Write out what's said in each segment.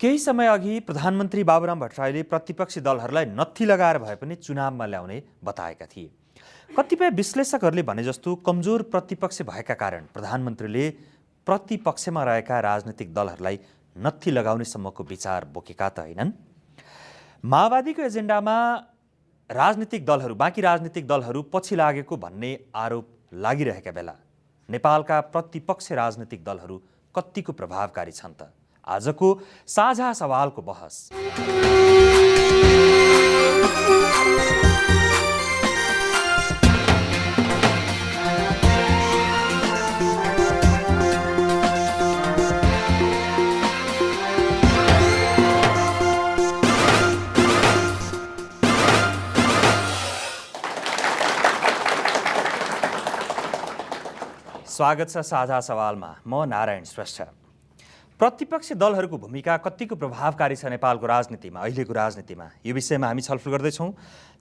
केही समयअघि प्रधानमन्त्री बाबुराम भट्टराईले प्रतिपक्षी दलहरूलाई नत्थी लगाएर भए पनि चुनावमा ल्याउने बताएका थिए। कतिपय विश्लेषकहरूले भने जस्तो कमजोर प्रतिपक्ष भएका कारण प्रधानमन्त्रीले प्रतिपक्षमा रहेका राजनीतिक दलहरूलाई नत्थी लगाउने सम्मको विचार बोकेका त होइनन्। माओवादीको एजेन्डामा बाँकी राजनीतिक दलहरू पछि लागेको भन्ने आरोप लागिरहेका बेला नेपालका प्रतिपक्ष राजनीतिक दलहरू कतिको प्रभावकारी छन् त? आजको साझा सवालको बहस। स्वागत छ साझा सवालमा। म नारायण श्रेष्ठ। प्रतिपक्षी दलहरूको भूमिका कतिको प्रभावकारी छ नेपालको राजनीतिमा, अहिलेको राजनीतिमा, यो विषयमा हामी छलफल गर्दैछौँ।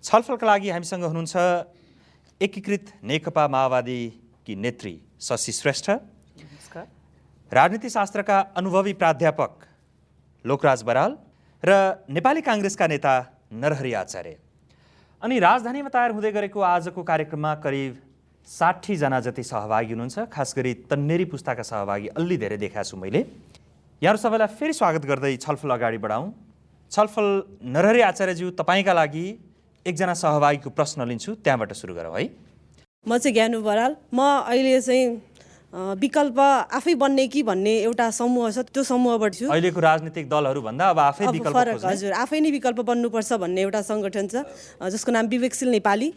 छलफलका लागि हामीसँग हुनुहुन्छ एकीकृत नेकपा माओवादीकी नेत्री शशि श्रेष्ठ, राजनीति शास्त्रका अनुभवी प्राध्यापक लोकराज बराल र नेपाली काङ्ग्रेसका नेता नरहरि आचार्य। अनि राजधानीमा तयार हुँदै गरेको आजको कार्यक्रममा करिब 60 जना जति सहभागी हुनुहुन्छ। खास गरी तन्नेरी पुस्ताका सहभागी अलि धेरै देखाएको छु मैले। यहाँहरू सबैलाई फेरि स्वागत गर्दै छलफल अगाडि बढाउँ। छलफल नरहरि आचार्यज्यू, तपाईँका लागि एकजना सहभागीको प्रश्न लिन्छु, त्यहाँबाट सुरु गरौँ है। म चाहिँ ज्ञानु बराल। म अहिले चाहिँ विकल्प आफै बन्ने कि भन्ने एउटा समूह छ, त्यो समूहबाट छु। अहिलेको राजनीतिक दलहरू भन्दा अब आफै विकल्प फरक, हजुर, आफै नै विकल्प बन्नुपर्छ भन्ने एउटा सङ्गठन छ जसको नाम विवेकशील नेपाली।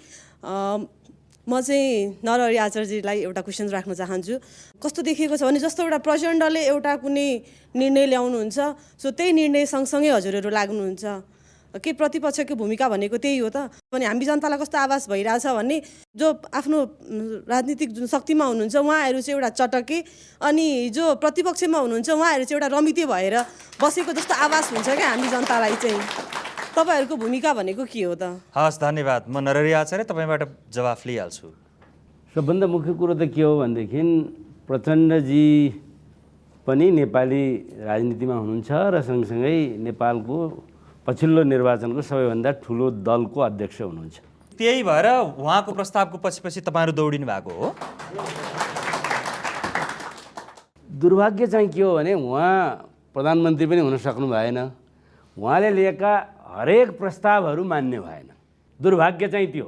म चाहिँ नरहरि आचार्यजीलाई एउटा क्वेसन राख्न चाहन्छु। कस्तो देखिएको छ भने जस्तो एउटा प्रचण्डले एउटा कुनै निर्णय ल्याउनुहुन्छ, सो त्यही निर्णय सँगसँगै हजुरहरू लाग्नुहुन्छ। के प्रतिपक्षको भूमिका भनेको त्यही हो त? अनि हामी जनतालाई कस्तो आभास भइरहेछ भने जो आफ्नो राजनीतिक जुन शक्तिमा हुनुहुन्छ उहाँहरू चाहिँ एउटा चटके, अनि जो प्रतिपक्षमा हुनुहुन्छ उहाँहरू चाहिँ एउटा रमिते भएर बसेको जस्तो आभास हुन्छ क्या हामी जनतालाई चाहिँ। तपाईँहरूको भूमिका भनेको के हो त? हस्, धन्यवाद। म नरहरि आचार्य, तपाईँबाट जवाफ लिइहाल्छु। सबभन्दा मुख्य कुरो त के हो भनेदेखि प्रचण्डजी पनि नेपाली राजनीतिमा हुनुहुन्छ र सँगसँगै नेपालको पछिल्लो निर्वाचनको सबैभन्दा ठुलो दलको अध्यक्ष हुनुहुन्छ। त्यही भएर उहाँको प्रस्तावको पछि तपाईँहरू दौडिनु भएको हो। दुर्भाग्य चाहिँ के हो भने उहाँ प्रधानमन्त्री पनि हुन सक्नु भएन। उहाँले लिएका हरेक प्रस्तावहरू मान्य भएन। दुर्भाग्य चाहिँ त्यो।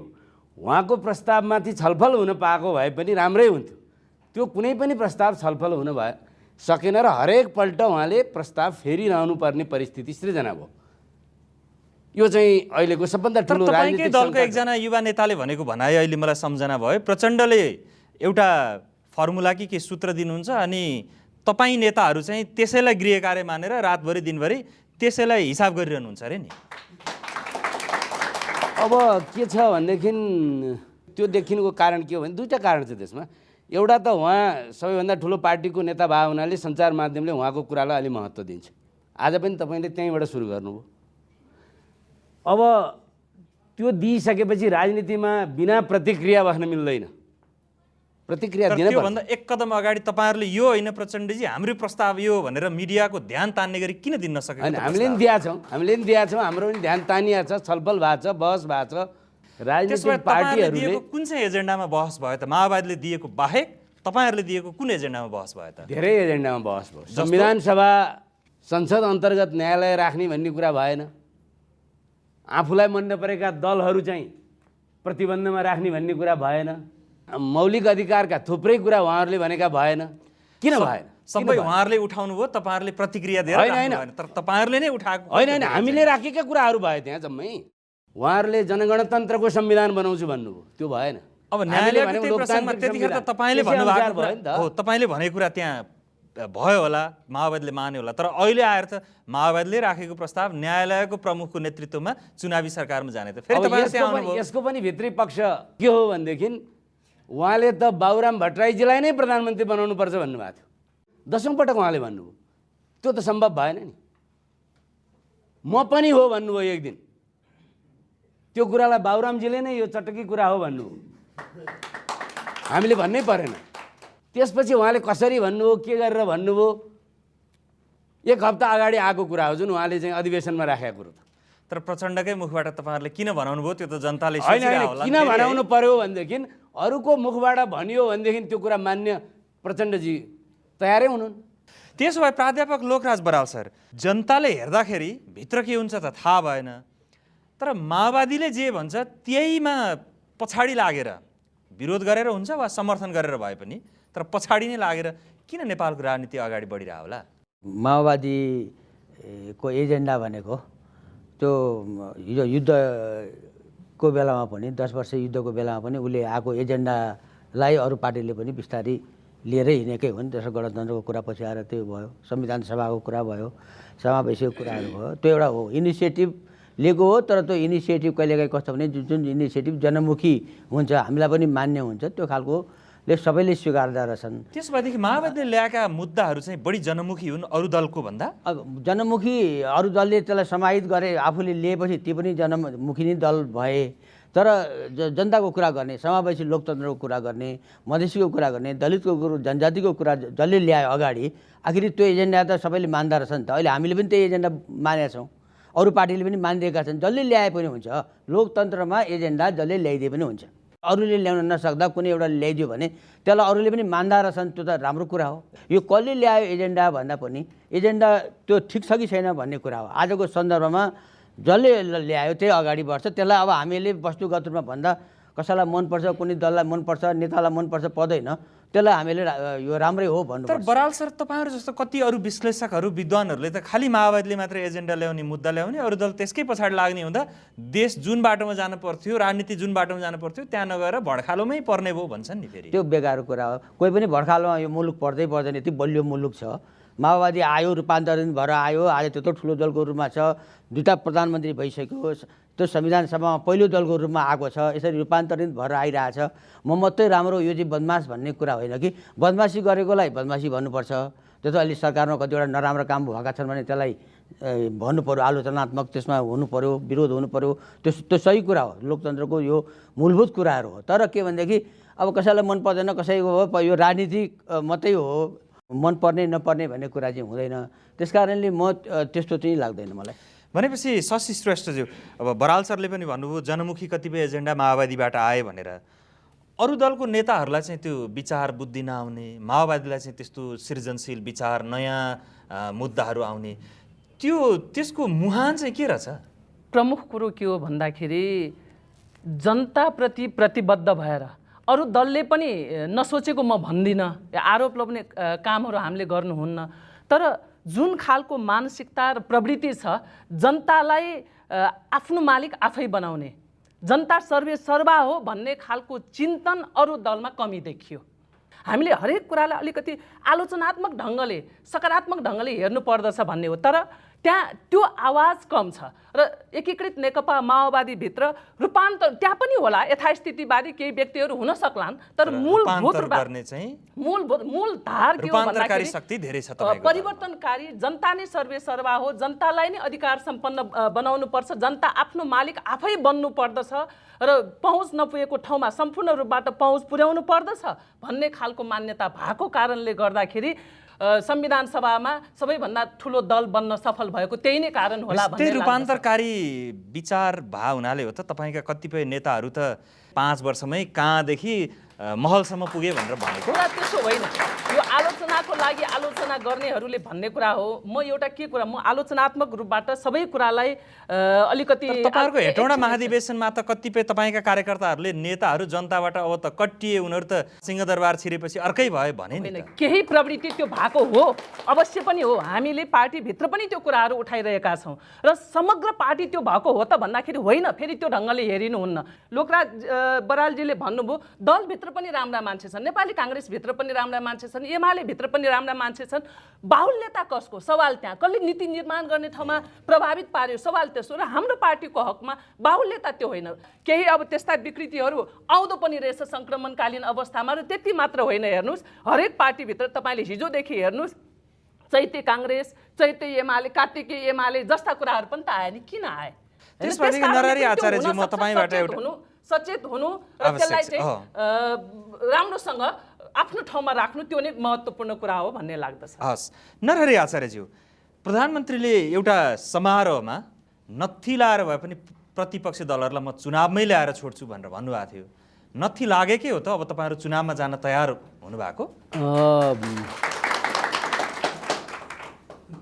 उहाँको प्रस्तावमाथि छलफल हुन पाएको भए पनि राम्रै हुन्थ्यो। त्यो कुनै पनि प्रस्ताव छलफल हुन सकेन र हरेक पल्ट उहाँले प्रस्ताव फेरिरहनु पर्ने परिस्थिति सृजना भयो। यो चाहिँ अहिलेको सबभन्दा ठुलो राजनीतिक दलको एकजना युवा नेताले भनेको भनाइ अहिले मलाई सम्झना भयो। प्रचण्डले एउटा फर्मुला कि के सूत्र दिनुहुन्छ अनि तपाईँ नेताहरू चाहिँ त्यसैलाई गृह कार्य मानेर रातभरि दिनभरि त्यसैलाई हिसाब गरिरहनुहुन्छ अरे नि। अब के छ भनेदेखि त्यो देखिनुको कारण के हो भने दुईवटा कारण छ त्यसमा। एउटा त उहाँ सबैभन्दा ठुलो पार्टीको नेता भए हुनाले सञ्चार माध्यमले उहाँको कुरालाई अलि महत्त्व दिन्छ। आज पनि तपाईँले त्यहीँबाट सुरु गर्नुभयो। अब त्यो दिइसकेपछि राजनीतिमा बिना प्रतिक्रिया बस्न मिल्दैन। प्रतिक्रिया दिनुभन्दा एक कदम अगाडि तपाईँहरूले यो होइन प्रचण्डजी हाम्रो प्रस्ताव यो भनेर मिडियाको ध्यान तान्ने गरी किन दिन नसकेको? हामीले पनि दिएका छौँ, हाम्रो पनि ध्यान तानिएको छ, छलफल भएको छ, बहस भएको छ। राजनीतिक पार्टीहरूले कुन चाहिँ एजेन्डामा बहस भयो त? माओवादीले दिएको बाहेक तपाईँहरूले दिएको कुन एजेन्डामा बहस भयो त? धेरै एजेन्डामा बहस भयो। संविधान सभा, संसद अन्तर्गत न्यायालय राख्ने भन्ने कुरा भएन। आफूलाई मन नपरेका दलहरू चाहिँ प्रतिबन्धमा राख्ने भन्ने कुरा भएन। मौलिक अधिकारका थुप्रै कुरा उहाँहरूले भनेका भएन। किन भएन? सबै उहाँहरूले उठाउनु भयो, तपाईँहरूले प्रतिक्रिया दिएर होइन, तर तपाईँहरूले नै उठाएको होइन। हामीले राखेका कुराहरू भयो त्यहाँ जम्मै। उहाँहरूले जनगणतन्त्रको संविधान बनाउँछु भन्नुभयो, त्यो भएन। अब न्यायालयको प्रसङ्गमा त्यतिखेर त तपाईँले भन्नुभएको हो, तपाईँले भनेको कुरा त्यहाँ भयो होला, माओवादीले मान्यो होला। तर अहिले आएर त माओवादीले राखेको प्रस्ताव न्यायालयको प्रमुखको नेतृत्वमा चुनावी सरकारमा जाने त फेरि यसको पनि भित्री पक्ष के हो भनेदेखि उहाँले त बाबुराम भट्टराईजीलाई नै प्रधानमन्त्री बनाउनुपर्छ भन्नुभएको थियो। 10औं पटक उहाँले भन्नुभयो। त्यो त सम्भव भएन नि। म पनि हो भन्नुभयो एक दिन। त्यो कुरालाई बाबुरामजीले नै यो चटकी कुरा हो भन्नुभयो। हामीले भन्नै परेन। त्यसपछि उहाँले कसरी भन्नुभयो, के गरेर भन्नुभयो, 1 हप्ता अगाडि आएको कुरा हो जुन उहाँले चाहिँ अधिवेशनमा राखेको कुरो। तर प्रचण्डकै मुखबाट तपाईँहरूले किन भनाउनु भयो त्यो त जनताले होइन सोचिरहेको होला किन भनाउनु पर्यो भनेदेखि अरूको मुखबाट भनियो भनेदेखि त्यो कुरा मान्य प्रचण्डजी तयारै हुनुहुन्न। त्यसो भए प्राध्यापक लोकराज बराल सर, जनताले हेर्दाखेरि भित्र के हुन्छ त थाहा भएन, तर माओवादीले जे भन्छ त्यहीमा पछाडि लागेर विरोध गरेर हुन्छ वा समर्थन गरेर भए पनि तर पछाडि नै लागेर किन नेपालको राजनीति अगाडि बढिरह्यो होला? माओवादीको एजेन्डा भनेको त्यो हिजो युद्धको बेलामा पनि 10 वर्ष युद्धको बेलामा पनि उसले आएको एजेन्डालाई अरू पार्टीले पनि बिस्तारै लिएरै हिँडेकै हुन्। त्यसो गणतन्त्रको कुरा पछि आएर त्यो भयो, संविधान सभाको कुरा भयो, समावेशीको कुराहरू भयो, त्यो एउटा हो इनिसिएटिभ लिएको हो। तर त्यो इनिसिएटिभ कहिलेकाहीँ कस्तो भने जुन इनिसिएटिभ जनमुखी हुन्छ हामीलाई पनि मान्य हुन्छ त्यो खालकोले सबैले स्वीकार्दा रहेछन्। त्यसो भएदेखि माओवादीले ल्याएका मुद्दाहरू चाहिँ बढी जनमुखी हुन् अरू दलको भन्दा? अब जनमुखी अरू दलले त्यसलाई समाहित गरे, आफूले लिएपछि ती पनि जनमुखी नै दल भए। तर जनताको कुरा गर्ने, समावेशी लोकतन्त्रको कुरा गर्ने, मधेसीको कुरा गर्ने, दलितको कुरा, जनजातिको कुरा जसले ल्यायो अगाडि, आखिर त्यो एजेन्डा त सबैले मान्दा रहेछ नि त। अहिले हामीले पनि त्यही एजेन्डा मानेका छौँ, अरू पार्टीले पनि मानिदिएका छन्। जसले ल्याए पनि हुन्छ, लोकतन्त्रमा एजेन्डा जसले ल्याइदिए पनि हुन्छ। अरूले ल्याउन नसक्दा कुनै एउटा ल्याइदियो भने त्यसलाई अरूले पनि मान्दा रहेछन्, त्यो त राम्रो कुरा हो। यो कसले ल्यायो एजेन्डा भन्दा पनि एजेन्डा त्यो ठिक छ कि छैन भन्ने कुरा हो। आजको सन्दर्भमा जसले ल्यायो त्यही अगाडि बढ्छ। त्यसलाई अब हामीले वस्तुगत रूपमा भन्दा कसैलाई मनपर्छ, कुनै दललाई मनपर्छ, नेतालाई मनपर्छ पर्दैन, त्यसलाई हामीले यो राम्रै हो भन्नु। तर बराल सर, तपाईँहरू जस्तो कति अरू विश्लेषकहरू विद्वानहरूले त खालि माओवादीले मात्र एजेन्डा ल्याउने, मुद्दा ल्याउने, अरू दल त्यसकै पछाडि लाग्ने हुँदा देश जुन बाटोमा जानु पर्थ्यो, राजनीति जुन बाटोमा जानु पर्थ्यो त्यहाँ नगएर भड्खालोमै पर्ने भयो भन्छन् नि। फेरि त्यो बेकारको कुरा हो। कोही पनि भड्खालोमा यो मुलुक पर्दै पर्दैन, यति बलियो मुलुक छ। माओवादी आयो, रूपान्तरण भएर आयो, आज त्यत्रो ठुलो दलको रूपमा छ, 2टा प्रधानमन्त्री भइसक्यो, त्यो संविधान सभामा पहिलो दलको रूपमा आएको छ, यसरी रूपान्तरित भएर आइरहेछ। म मात्रै राम्रो, यो चाहिँ बदमास भन्ने कुरा होइन कि बदमासी गरेकोलाई बदमासी भन्नुपर्छ। त्यस्तो अहिले सरकारमा कतिवटा नराम्रो काम भएका छन् भने त्यसलाई भन्नु पऱ्यो, आलोचनात्मक त्यसमा हुनु पऱ्यो, विरोध हुनु पऱ्यो, त्यो सही कुरा हो, लोकतन्त्रको यो मूलभूत कुराहरू हो। तर के भनेदेखि अब कसैलाई मन पर्दैन, कसैको हो यो राजनीतिक मात्रै हो, मन पर्ने नपर्ने भन्ने कुरा चाहिँ हुँदैन। त्यस कारणले म त्यस्तो चाहिँ लाग्दैन मलाई। भनेपछि शशि श्रेष्ठज्यू, अब बराल सरले पनि भन्नुभयो जनमुखी कतिपय एजेन्डा माओवादीबाट आए भनेर। अरू दलको नेताहरूलाई चाहिँ त्यो विचार बुद्धि नआउने, माओवादीलाई चाहिँ त्यस्तो सृजनशील विचार, नयाँ मुद्दाहरू आउने, त्यसको मुहान चाहिँ के रहेछ? प्रमुख कुरो के हो भन्दाखेरि जनताप्रति प्रतिबद्ध भएर अरू दलले पनि नसोचेको म भन्दिनँ, आरोप लगाउने कामहरू हामीले गर्नुहुन्न। तर जुन खालको मानसिकता र प्रवृत्ति छ, जनतालाई आफ्नो मालिक आफै बनाउने, जनता सर्वे सर्वा हो भन्ने खालको चिन्तन अरू दलमा कमी देखियो। हामीले हरेक कुरालाई अलिकति आलोचनात्मक ढङ्गले, सकारात्मक ढङ्गले हेर्नु पर्दछ भन्ने हो। तर त्यहाँ त्यो आवाज कम छ र एकीकृत नेकपा माओवादीभित्र रूपान्तर त्यहाँ पनि होला, यथास्थितिवादी केही व्यक्तिहरू हुन सक्लान्, तर मूलधार के हो भन्दाखेरि परिवर्तनकारी जनता नै सर्वे सर्वा हो, जनतालाई नै अधिकार सम्पन्न बनाउनु पर्छ, जनता आफ्नो मालिक आफै बन्नु पर्दछ र पहुँच नपुगेको ठाउँमा सम्पूर्ण रूपबाट पहुँच पुर्याउनु पर्दछ भन्ने खालको मान्यता भएको कारणले गर्दाखेरि संविधान सभामा सबैभन्दा ठुलो दल बन्न सफल भएको त्यही नै कारण होला भन्ने लाग्छ। रूपान्तरकारी विचार भा हुनाले हो त तपाईँका कतिपय नेताहरू त 5 वर्षमै कहाँदेखि महलसम्म पुगे भनेर भनेको? कुरा त्यसो होइन। यो आलोचनाको लागि आलोचना गर्नेहरूले भन्ने कुरा हो। म एउटा के कुरा, म आलोचनात्मक रूपबाट सबै कुरालाई अलिकति तपाईँहरूको हेटौँडा महाधिवेशनमा त कतिपय तपाईँका कार्यकर्ताहरूले नेताहरू जनताबाट अब त कट्टिए, उनीहरू त सिंहदरबार छिरेपछि अर्कै भयो भने नि। केही प्रवृत्ति त्यो भएको हो, अवश्य पनि हो। हामीले पार्टीभित्र पनि त्यो कुराहरू उठाइरहेका छौँ र समग्र पार्टी त्यो भएको हो त भन्दाखेरि होइन, फेरि त्यो ढङ्गले हेरिनुहुन्न। लोकराज बरालजीले भन्नुभयो दलभित्र पनि राम्रा मान्छे छन्, नेपाली काङ्ग्रेसभित्र पनि राम्रा मान्छे छन्, एमाले भित्र पनि राम्रा मान्छे छन्। बाहुल्यता कसको सवाल, त्यहाँ कसले नीति निर्माण गर्ने ठाउँमा प्रभावित पार्यो सवाल त्यसो। र हाम्रो पार्टीको हकमा बाहुल्यता त्यो होइन, केही अब त्यस्ता विकृतिहरू आउँदो पनि रहेछ सङ्क्रमणकालीन अवस्थामा। र त्यति मात्र होइन, हेर्नुहोस् हरेक पार्टीभित्र तपाईँले हिजोदेखि हेर्नुहोस् चैते काङ्ग्रेस, चैते एमाले, कार्तिके एमाले जस्ता कुराहरू पनि त आए नि, किन आए? त्यसपछि नरहरि आचार्यजी, म तपाईँबाट सचेत हुनु र त्यसलाई चाहिँ राम्रोसँग आफ्नो ठाउँमा राख्नु त्यो नै महत्त्वपूर्ण कुरा हो भन्ने लाग्दछ। हस् नरहरि आचार्यज्यू, प्रधानमन्त्रीले एउटा समारोहमा नत्थी लाएर भए पनि प्रतिपक्षी दलहरूलाई म चुनावमै ल्याएर छोड्छु भनेर भन्नुभएको थियो। नत्थी लागेकै हो त? अब तपाईँहरू चुनावमा जान तयार हुनुभएको?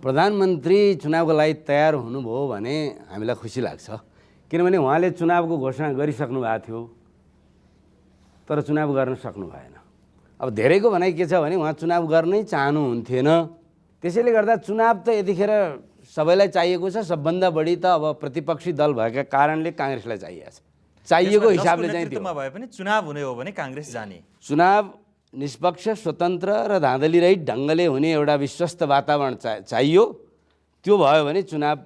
प्रधानमन्त्री चुनावको लागि तयार हुनुभयो भने हामीलाई खुसी लाग्छ, किनभने उहाँले चुनावको घोषणा गरिसक्नु भएको थियो तर चुनाव गर्न सक्नु भएन। अब धेरैको भनाइ के छ भने उहाँ चुनाव गर्नै चाहनुहुन्थेन, त्यसैले गर्दा चुनाव त यतिखेर सबैलाई चाहिएको छ। सबभन्दा बढी त अब प्रतिपक्षी दल भएका कारणले काङ्ग्रेसलाई चाहिएको छ। चाहिएको हिसाबले चाहिँ त्यो भए पनि चुनाव हुने हो भने काङ्ग्रेस जाने। चुनाव निष्पक्ष, स्वतन्त्र र धाँधलीरहित ढङ्गले हुने एउटा विश्वस्त वातावरण चाहियो। त्यो भयो भने चुनाव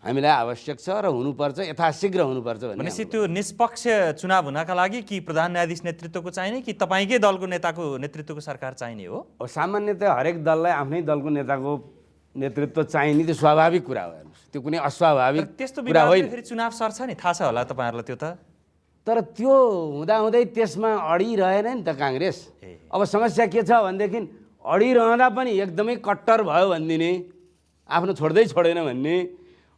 हामीलाई आवश्यक छ र हुनुपर्छ, यथाशीघ्र हुनुपर्छ भनेपछि त्यो निष्पक्ष चुनाव हुनका लागि कि प्रधान न्यायाधीश नेतृत्वको चाहिने कि तपाईँकै दलको नेताको नेतृत्वको सरकार चाहिने हो? सामान्यतया हरेक दललाई आफ्नै दलको नेताको नेतृत्व चाहिने त्यो स्वाभाविक कुरा हो। हेर्नुहोस्, त्यो कुनै अस्वाभाविक त्यस्तो कुरा होइन। फेरि चुनाव सर्छ नि, थाहा छ होला तपाईँहरूलाई त्यो त। तर त्यो हुँदाहुँदै त्यसमा अडिरहेन नि त काङ्ग्रेस। अब समस्या के छ भनेदेखि अडिरहँदा पनि एकदमै कट्टर भयो भनिदिने, आफ्नो छोड्दै छोडेन भन्ने,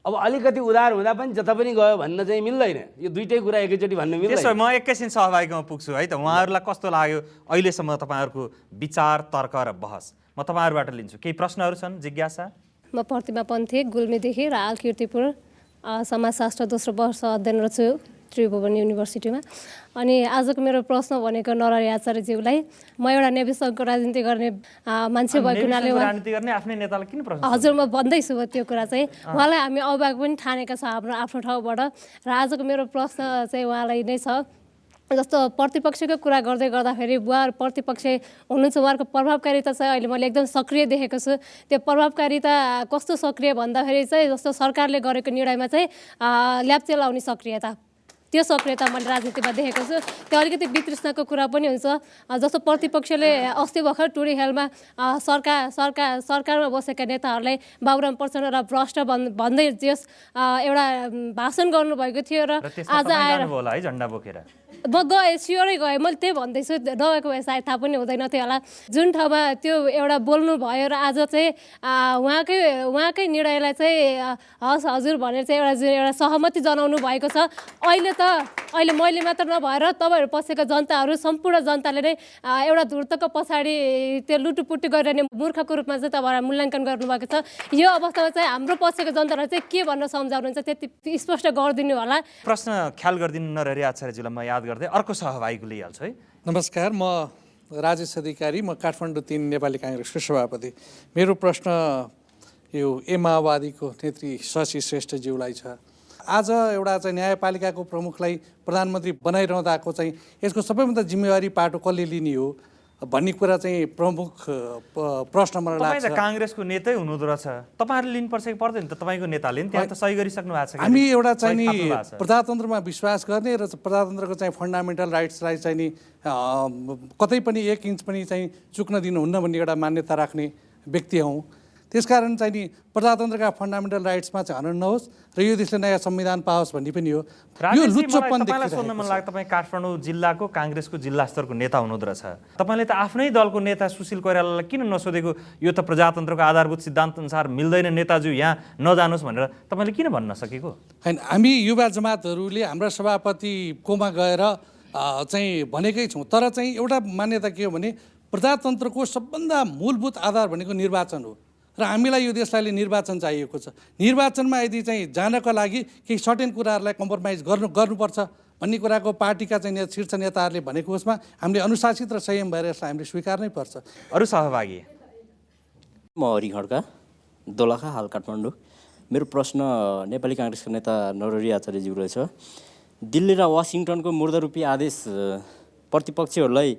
अब अलिकति उधार हुँदा पनि जता पनि गयो भन्न चाहिँ मिल्दैन। यो दुइटै कुरा एकैचोटि भन्न मिल्दैन। त्यसो भए म एकैछिन सहभागीमा पुग्छु है त। उहाँहरूलाई कस्तो लाग्यो अहिलेसम्म तपाईँहरूको विचार, तर्क र बहस? म तपाईँहरूबाट लिन्छु। केही प्रश्नहरू छन्, जिज्ञासा? म प्रतिमा पन्थे, गुल्मीदेखि र हाल कीर्तिपुर समाजशास्त्र दोस्रो वर्ष अध्ययनरत छु त्रिभुवन युनिभर्सिटीमा। अनि आजको मेरो प्रश्न भनेको नरहरि आचार्यज्यूलाई, म एउटा नेभी सङ्घको राजनीति गर्ने मान्छे भएको हुनाले राजनीति गर्ने आफ्नै नेतालाई किन प्रश्न? हजुर, म भन्दैछु त्यो कुरा चाहिँ। उहाँलाई हामी अभिभावक पनि ठानेका छ हाम्रो आफ्नो ठाउँबाट। र आजको मेरो प्रश्न चाहिँ उहाँलाई नै छ, जस्तो प्रतिपक्षको कुरा गर्दाखेरि उहाँहरू प्रतिपक्ष हुनुहुन्छ, उहाँहरूको प्रभावकारिता चाहिँ अहिले मैले एकदम सक्रिय देखेको छु। त्यो प्रभावकारिता कस्तो सक्रिय भन्दाखेरि चाहिँ जस्तो सरकारले गरेको निर्णयमा चाहिँ ल्याप्चे लाउने सक्रियता, त्यो सक्रियता मैले राजनीतिमा देखेको छु। त्यो अलिकति वितृष्णाको कुरा पनि हुन्छ। जस्तो प्रतिपक्षले अस्ति भर्खर टुरी हेलमा सरकारमा बसेका नेताहरूलाई बाबुराम प्रचण्ड र भ्रष्ट भन्दै जस एउटा भाषण गर्नुभएको थियो र आज आएर होला है झन्डा बोकेर। म गएँ, स्योरै गएँ, मैले त्यही भन्दैछु। नगएको भए सायद थाहा पनि हुँदैन थियो होला। जुन ठाउँमा त्यो एउटा बोल्नु भयो र आज चाहिँ उहाँकै निर्णयलाई चाहिँ हस् हजुर भनेर चाहिँ एउटा सहमति जनाउनु भएको छ। अहिले मैले मात्र नभएर तपाईँहरू पसेको जनताहरू, सम्पूर्ण जनताले नै एउटा धुर्तको पछाडि त्यो लुटुपुट्टु गरेर मूर्खको रूपमा चाहिँ तपाईँहरू मूल्याङ्कन गर्नुभएको छ। यो अवस्थामा चाहिँ हाम्रो पसेको जनतालाई चाहिँ के भन्न सम्झाउनुहुन्छ, त्यति स्पष्ट गरिदिनु होला। प्रश्न ख्याल गरिदिनु नरहरि आचार्यज्यूलाई म याद गर्दै अर्को सहभागीको लिइहाल्छु है। नमस्कार, म राजेश अधिकारी, म काठमाडौँ 3 नेपाली काङ्ग्रेसको सभापति। मेरो प्रश्न यो माओवादीको नेत्री शशि श्रेष्ठज्यूलाई छ। आज एउटा चाहिँ न्यायपालिकाको प्रमुखलाई प्रधानमन्त्री बनाइरहँदाको चाहिँ यसको सबैभन्दा जिम्मेवारी पाटो कसले लिने हो भन्ने कुरा चाहिँ प्रमुख प्रश्न मलाई लाग्छ। तपाईँ त काङ्ग्रेसको नेतै हुनुहुँदो रहेछ, तपाईँहरूले लिनुपर्छ कि पर्दैन त? तपाईँको नेताले नि त्यहाँ त सही गरिसक्नु भएको छ। हामी एउटा चाहिँ नि प्रजातन्त्रमा विश्वास गर्ने र प्रजातन्त्रको चाहिँ फन्डामेन्टल राइट्सलाई चाहिँ नि कतै पनि 1 इन्च पनि चाहिँ चुक्न दिनुहुन्न भन्ने एउटा मान्यता राख्ने व्यक्ति हौँ। त्यसकारण चाहिँ नि प्रजातन्त्रका फन्डामेन्टल राइट्समा चाहिँ हनन नहोस् र यो देशले नयाँ संविधान पाओस् भन्ने पनि हो। यो लुच्चोपन तपाईँलाई सोध्न मन लाग्छ, तपाईँ काठमाडौँ जिल्लाको काङ्ग्रेसको जिल्ला स्तरको नेता हुनुहुँदो रहेछ, तपाईँले त आफ्नै दलको नेता सुशील कोइरालालाई किन नसोधेको? यो त प्रजातन्त्रको आधारभूत सिद्धान्त अनुसार मिल्दैन, नेताज्यू यहाँ नजानुहोस् भनेर तपाईँले किन भन्न नसकेको? होइन, हामी युवा जमातहरूले हाम्रा सभापतिकोमा गएर चाहिँ भनेकै छौँ, तर चाहिँ एउटा मान्यता के हो भने प्रजातन्त्रको सबभन्दा मूलभूत आधार भनेको निर्वाचन हो र हामीलाई यो देशलाई निर्वाचन चाहिएको छ। निर्वाचनमा यदि चाहिँ जानको लागि केही सर्टेन कुराहरूलाई कम्प्रोमाइज गर्नुपर्छ भन्ने कुराको पार्टीका चाहिँ शीर्ष नेताहरूले भनेको उसमा हामीले अनुशासित र संयम भएर यसलाई हामीले स्वीकार्नै पर्छ। अरू सहभागी? म हरि खड्का, दोलखा, हाल काठमाडौँ। मेरो प्रश्न नेपाली काङ्ग्रेसको नेता नरहरि आचार्यज्यूलाई छ। दिल्ली र वासिङटनको मुर्दरूपी आदेश प्रतिपक्षहरूलाई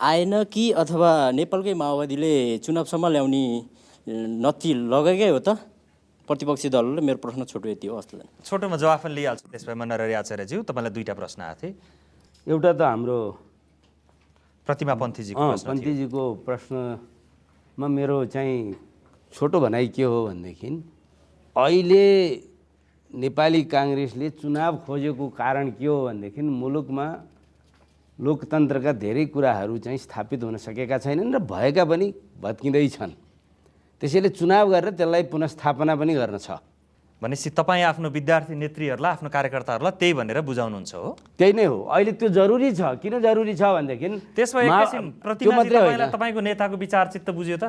आएन कि अथवा नेपालकै माओवादीले चुनावसम्म ल्याउने नत्थी लगेकै हो त प्रतिपक्षी दलले? मेरो प्रश्न छोटो यति हो। हस्त छोटोमा जवाफ पनि लिइहाल्छु। त्यसो भए म नरहरि आचार्यज्यू, तपाईँलाई 2टा प्रश्न आएको थिए। एउटा त हाम्रो प्रतिमा पन्थीजीको प्रश्नमा मेरो चाहिँ छोटो भनाइ के हो भनेदेखि अहिले नेपाली काङ्ग्रेसले चुनाव खोजेको कारण के हो भनेदेखि मुलुकमा लोकतन्त्रका धेरै कुराहरू चाहिँ स्थापित हुन सकेका छैनन् र भएका पनि भत्किँदै छन्। त्यसैले चुनाव गरेर त्यसलाई पुनस्थापना पनि गर्न छ। भनेपछि तपाईँ आफ्नो विद्यार्थी नेत्रीहरूलाई आफ्नो कार्यकर्ताहरूलाई त्यही भनेर बुझाउनुहुन्छ हो? त्यही नै हो। अहिले त्यो जरुरी छ। किन जरुरी छ भनेदेखि त्यसमा एकैछिन प्रतिमाजी तपाईँलाई तपाईँको नेताको विचार चित्त बुझ्यो त?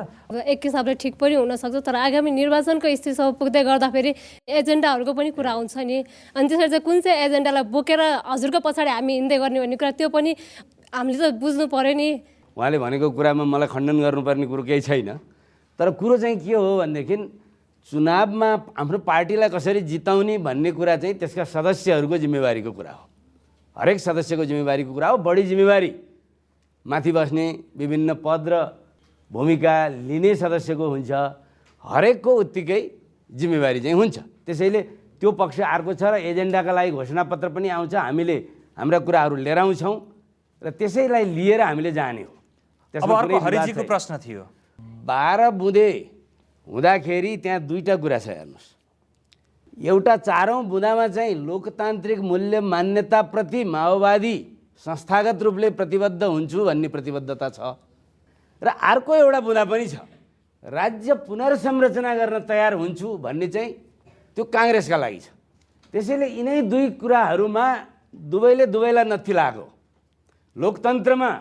एक हिसाबले ठिक पनि हुनसक्छ, तर आगामी निर्वाचनको स्थितिसम्म पुग्दै गर्दाखेरि एजेन्डाहरूको पनि कुरा हुन्छ नि। अनि त्यसरी चाहिँ कुन चाहिँ एजेन्डालाई बोकेर हजुरको पछाडि हामी हिँड्दै गर्ने भन्ने कुरा त्यो पनि हामीले त बुझ्नु पऱ्यो नि। उहाँले भनेको कुरामा मलाई खण्डन गर्नुपर्ने कुरो केही छैन, तर कुरो चाहिँ के हो भनेदेखि चुनावमा आफ्नो पार्टीलाई कसरी जिताउने भन्ने कुरा चाहिँ त्यसका सदस्यहरूको जिम्मेवारीको कुरा हो। हरेक सदस्यको जिम्मेवारीको कुरा हो। बढी जिम्मेवारी माथि बस्ने विभिन्न पद र भूमिका लिने सदस्यको हुन्छ। हरेकको उत्तिकै जिम्मेवारी चाहिँ हुन्छ। त्यसैले त्यो पक्ष अर्को छ र एजेन्डाका लागि घोषणापत्र पनि आउँछ। हामीले हाम्रा कुराहरू लिएर आउँछौँ र त्यसैलाई लिएर हामीले जाने हो। अब अर्को हरिजीको प्रश्न थियो। 12 बुँदे हुँदाखेरि त्यहाँ दुईटा कुरा छ हेर्नुहोस्। एउटा 4औं बुँदामा चाहिँ लोकतान्त्रिक मूल्य मान्यताप्रति माओवादी संस्थागत रूपले प्रतिबद्ध हुन्छु भन्ने प्रतिबद्धता छ र अर्को एउटा बुँदा पनि छ राज्य पुनर्संरचना गर्न तयार हुन्छु भन्ने चाहिँ त्यो काङ्ग्रेसका लागि छ। त्यसैले यिनै दुई कुराहरूमा दुवैलाई नत्थी लाग्यो। लोकतन्त्रमा